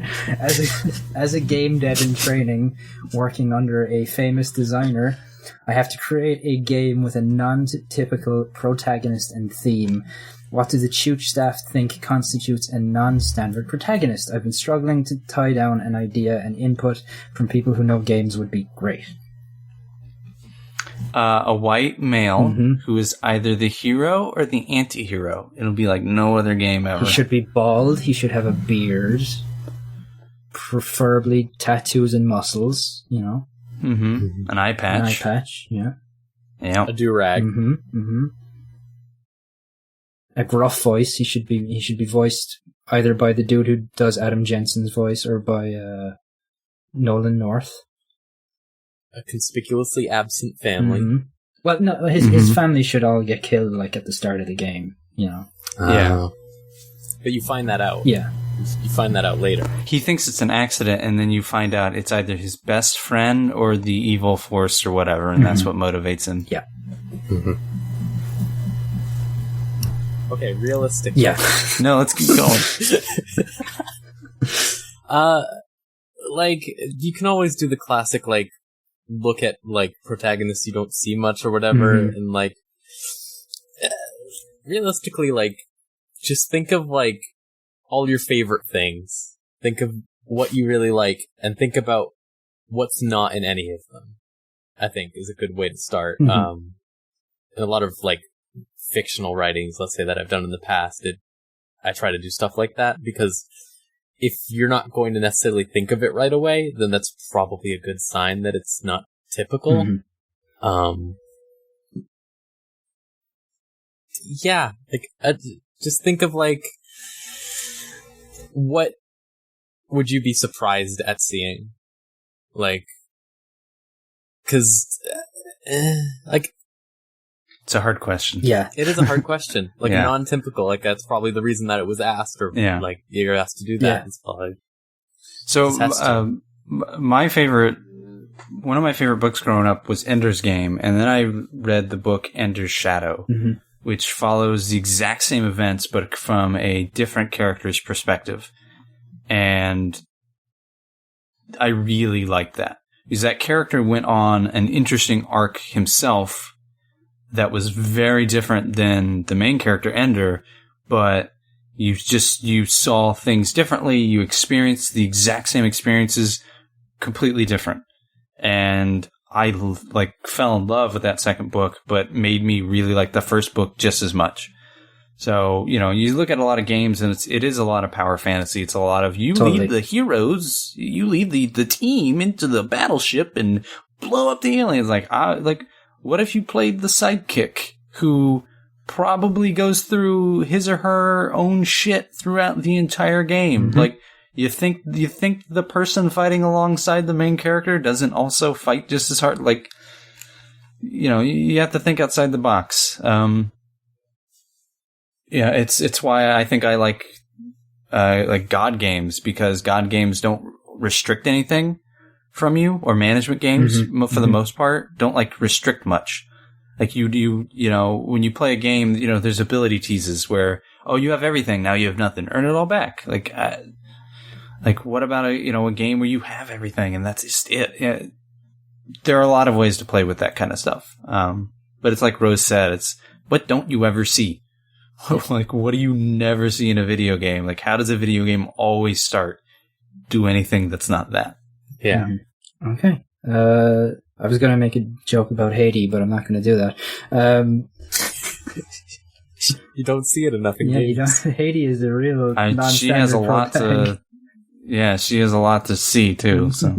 As a game dev in training, working under a famous designer, I have to create a game with a non-typical protagonist and theme. What do the Chooch staff think constitutes a non-standard protagonist? I've been struggling to tie down an idea, and input from people who know games would be great. A white male who is either the hero or the anti-hero. It'll be like no other game ever. He should be bald. He should have a beard. Preferably tattoos and muscles, An eye patch. An eye patch, yeah. Yeah. A do-rag. A gruff voice. He should be voiced either by the dude who does Adam Jensen's voice or by Nolan North. A conspicuously absent family. Well, no, his family should all get killed like at the start of the game, Yeah. But you find that out. Yeah. You find that out later. He thinks it's an accident, and then you find out it's either his best friend or the evil force or whatever, and that's what motivates him. Yeah. Okay, realistic. Yeah. No, let's keep going. Like, you can always do the classic, like, look at, like, protagonists you don't see much or whatever, and, like, realistically, like, just think of, like, all your favorite things. Think of what you really like and think about what's not in any of them, I think is a good way to start. Mm-hmm. In a lot of like fictional writings, let's say, that I've done in the past, I try to do stuff like that, because if you're not going to necessarily think of it right away, then that's probably a good sign that it's not typical. Mm-hmm. Yeah, like just think of like, what would you be surprised at seeing? Like, because like, it's a hard question. Yeah. it is a hard question. Like, Yeah. non-typical. Like, that's probably the reason that it was asked, or Yeah. like you're asked to do that. Yeah. It's probably, So, Just has to. one of my favorite books growing up was Ender's Game, and then I read the book Ender's Shadow, Mm-hmm. which follows the exact same events, but from a different character's perspective. And I really liked that, because that character went on an interesting arc himself that was very different than the main character, Ender, but you saw things differently. You experienced the exact same experiences, completely different. And I fell in love with that second book, but made me really like the first book just as much. So, you look at a lot of games, and it is a lot of power fantasy. It's a lot of lead the heroes, you lead the team into the battleship and blow up the aliens. What if you played the sidekick who probably goes through his or her own shit throughout the entire game? Mm-hmm. Like, you think the person fighting alongside the main character doesn't also fight just as hard? Like, you have to think outside the box. Yeah, it's why I think I like God games, because God games don't restrict anything from you, or management games for the most part don't restrict much. Like you when you play a game, there's ability teases where, oh, you have everything, now you have nothing, earn it all back. Like what about a game where you have everything and that's just it? Yeah, there are a lot of ways to play with that kind of stuff. But it's like Rose said, it's what don't you ever see? Like, what do you never see in a video game? Like, how does a video game always start? Do anything that's not that. yeah. Mm-hmm. Okay. I was going to make a joke about Haiti, but I'm not going to do that. You don't see it enough in Yeah, games. Haiti is a real non-standard She has a lot to. Yeah, she has a lot to see too. So,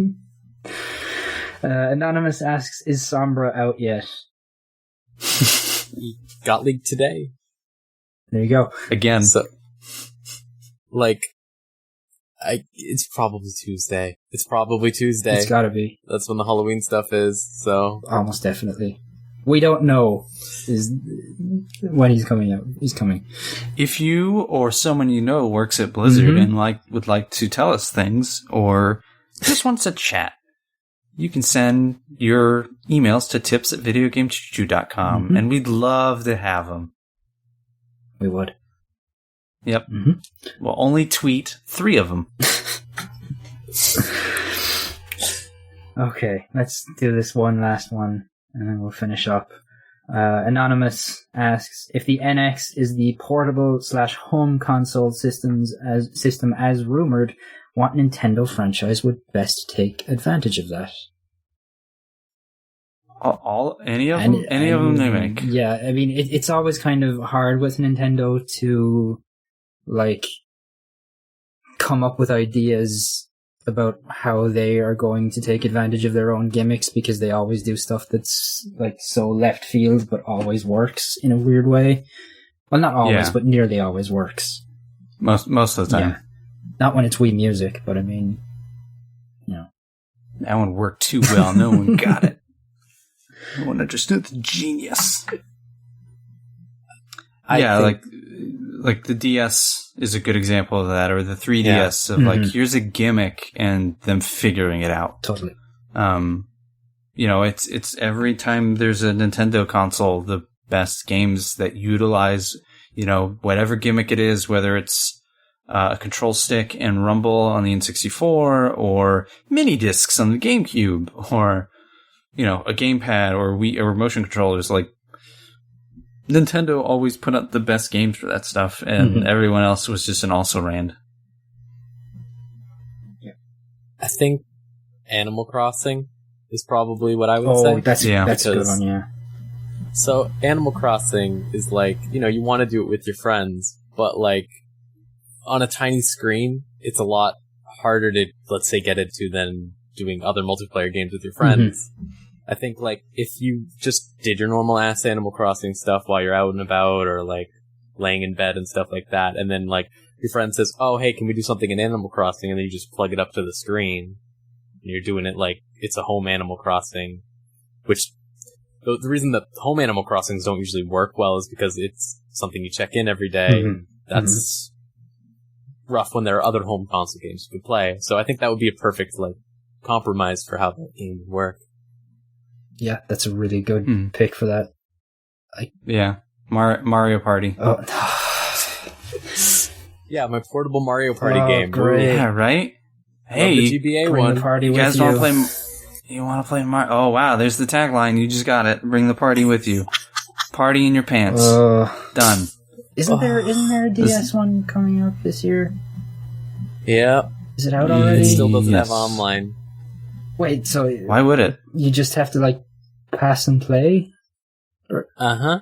Anonymous asks, "Is Sombra out yet?" Got leaked today. There you go. again, So, it's probably Tuesday. It's It's got to be. That's when the Halloween stuff is. So, Almost definitely. We don't know is when he's coming out. He's coming. if you or someone you know works at Blizzard and would like to tell us things, or just wants to chat, you can send your emails to tips@videogamechoo.com, and we'd love to have them. We would. Yep. Mm-hmm. We'll only tweet 3 of them. Okay, let's do this one last one, and then we'll finish up. Anonymous asks, if the NX is the portable/home console system as rumored, what Nintendo franchise would best take advantage of that? Any of them? Any of them they make. Yeah, I mean, it's always kind of hard with Nintendo to, come up with ideas about how they are going to take advantage of their own gimmicks, because they always do stuff that's, so left field, but always works in a weird way. Well, not always, but nearly always works. Most of the time. Yeah. Not when it's Wii Music, but I mean, That one worked too well. No one got it. No one understood the genius. Like the DS is a good example of that, or the 3DS of here's a gimmick and them figuring it out. Totally. It's every time there's a Nintendo console, the best games that utilize, whatever gimmick it is, whether it's a control stick and rumble on the N64, or mini discs on the GameCube, or a gamepad or Wii or motion controllers. Like, Nintendo always put up the best games for that stuff, and everyone else was just an also-ran. Yeah. I think Animal Crossing is probably what I would say. That's a good one, yeah. So, Animal Crossing is like, you want to do it with your friends, but like, on a tiny screen, it's a lot harder to, let's say, get into than doing other multiplayer games with your friends. Mm-hmm. I think, like, if you just did your normal ass Animal Crossing stuff while you're out and about, or like, laying in bed and stuff like that, and then, like, your friend says, oh, hey, can we do something in Animal Crossing? And then you just plug it up to the screen, and you're doing it like it's a home Animal Crossing, which, the reason that home Animal Crossings don't usually work well is because it's something you check in every day. Mm-hmm. That's rough when there are other home console games you can play. So I think that would be a perfect, like, compromise for how that game would work. Yeah, that's a really good pick for that. Yeah, Mario Party. Oh. Yeah, my portable Mario Party game. Great. Yeah, right? Hey, the GBA bring one. The party you with guys you. want to play? You want to play Mario? Oh, wow, there's the tagline. You just got it. Bring the party with you. Party in your pants. Done. Isn't there a DS one coming up this year? Yeah. Is it out already? It still doesn't have online. Wait, so... Why would it? You just have to, like, pass and play? Uh-huh.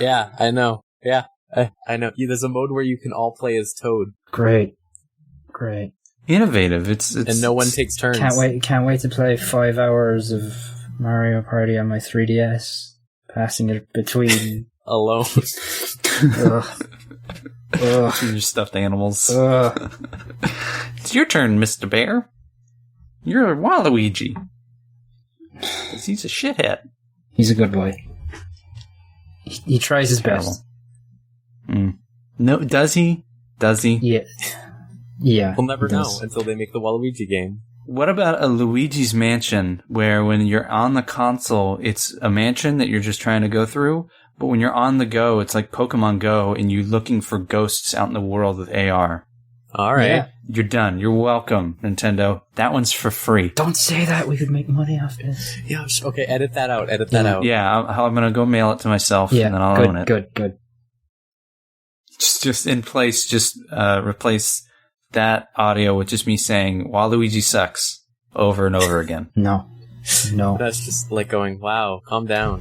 Yeah, I know. Yeah, I know. Yeah, there's a mode where you can all play as Toad. Great. Innovative. It's and no one takes turns. Can't wait to play 5 hours of Mario Party on my 3DS. Passing it between... Alone. Your stuffed animals. It's your turn, Mr. Bear. You're Waluigi. He's a shithead. He's a good boy. He tries his best. No, does he? Yeah. We'll never know until they make the Waluigi game. What about a Luigi's Mansion, where when you're on the console, it's a mansion that you're just trying to go through, but when you're on the go, it's like Pokemon Go, and you're looking for ghosts out in the world with AR. All right. Yeah. You're done. You're welcome, Nintendo. That one's for free. Don't say that. We could make money off this. Yeah. Okay, edit that out. Yeah, I'm going to go mail it to myself, and then I'll own it. Good. Just in place, just replace that audio with just me saying Waluigi sucks over and over again. No. That's just like going, wow, calm down.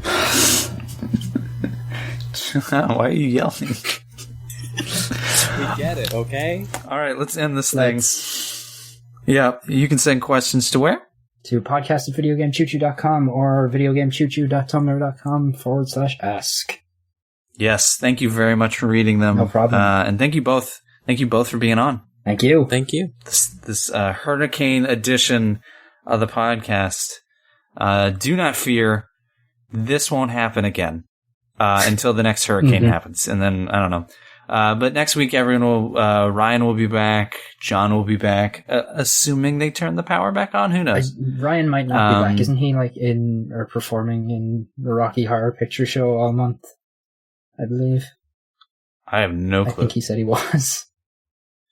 Why are you yelling? We get it, okay? All right, let's end this thing. Yeah, you can send questions to where? To podcast@videogamechoochoo.com or videogamechoochoo.tumblr.com/ask. Yes, thank you very much for reading them. No problem. And thank you both for being on. Thank you. This hurricane edition of the podcast. Do not fear, this won't happen again until the next hurricane happens, and then I don't know. But next week, Ryan will be back, John will be back, assuming they turn the power back on. Who knows? Ryan might not be back. Isn't he in or performing in the Rocky Horror Picture Show all month? I believe. I have no clue. I think he said he was.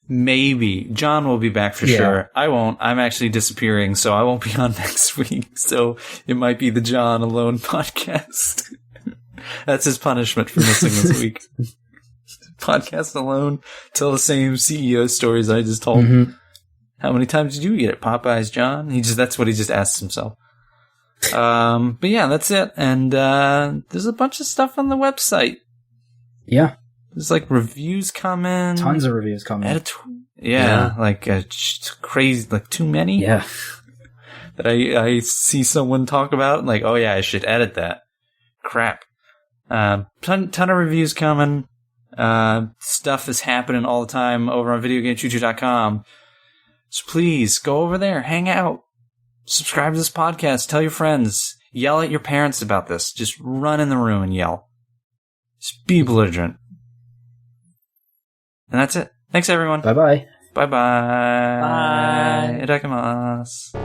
Maybe. John will be back for sure. I won't. I'm actually disappearing, so I won't be on next week. So it might be the John Alone podcast. That's his punishment for missing this week. Podcast alone, tell the same CEO stories I just told. How many times did you get it, Popeyes, John? That's what he just asks himself. But yeah, that's it. And there's a bunch of stuff on the website. Yeah. There's like reviews coming. Tons of reviews coming. Like crazy, like too many. Yeah. That I see someone talk about, like, oh yeah, I should edit that. Crap. Ton of reviews coming. Stuff is happening all the time over on videogamechoochoo.com. So please go over there, hang out, subscribe to this podcast, tell your friends, yell at your parents about this. Just run in the room and yell. Just be belligerent. And that's it. Thanks, everyone. Bye-bye. Bye-bye. Bye. Itadakimasu.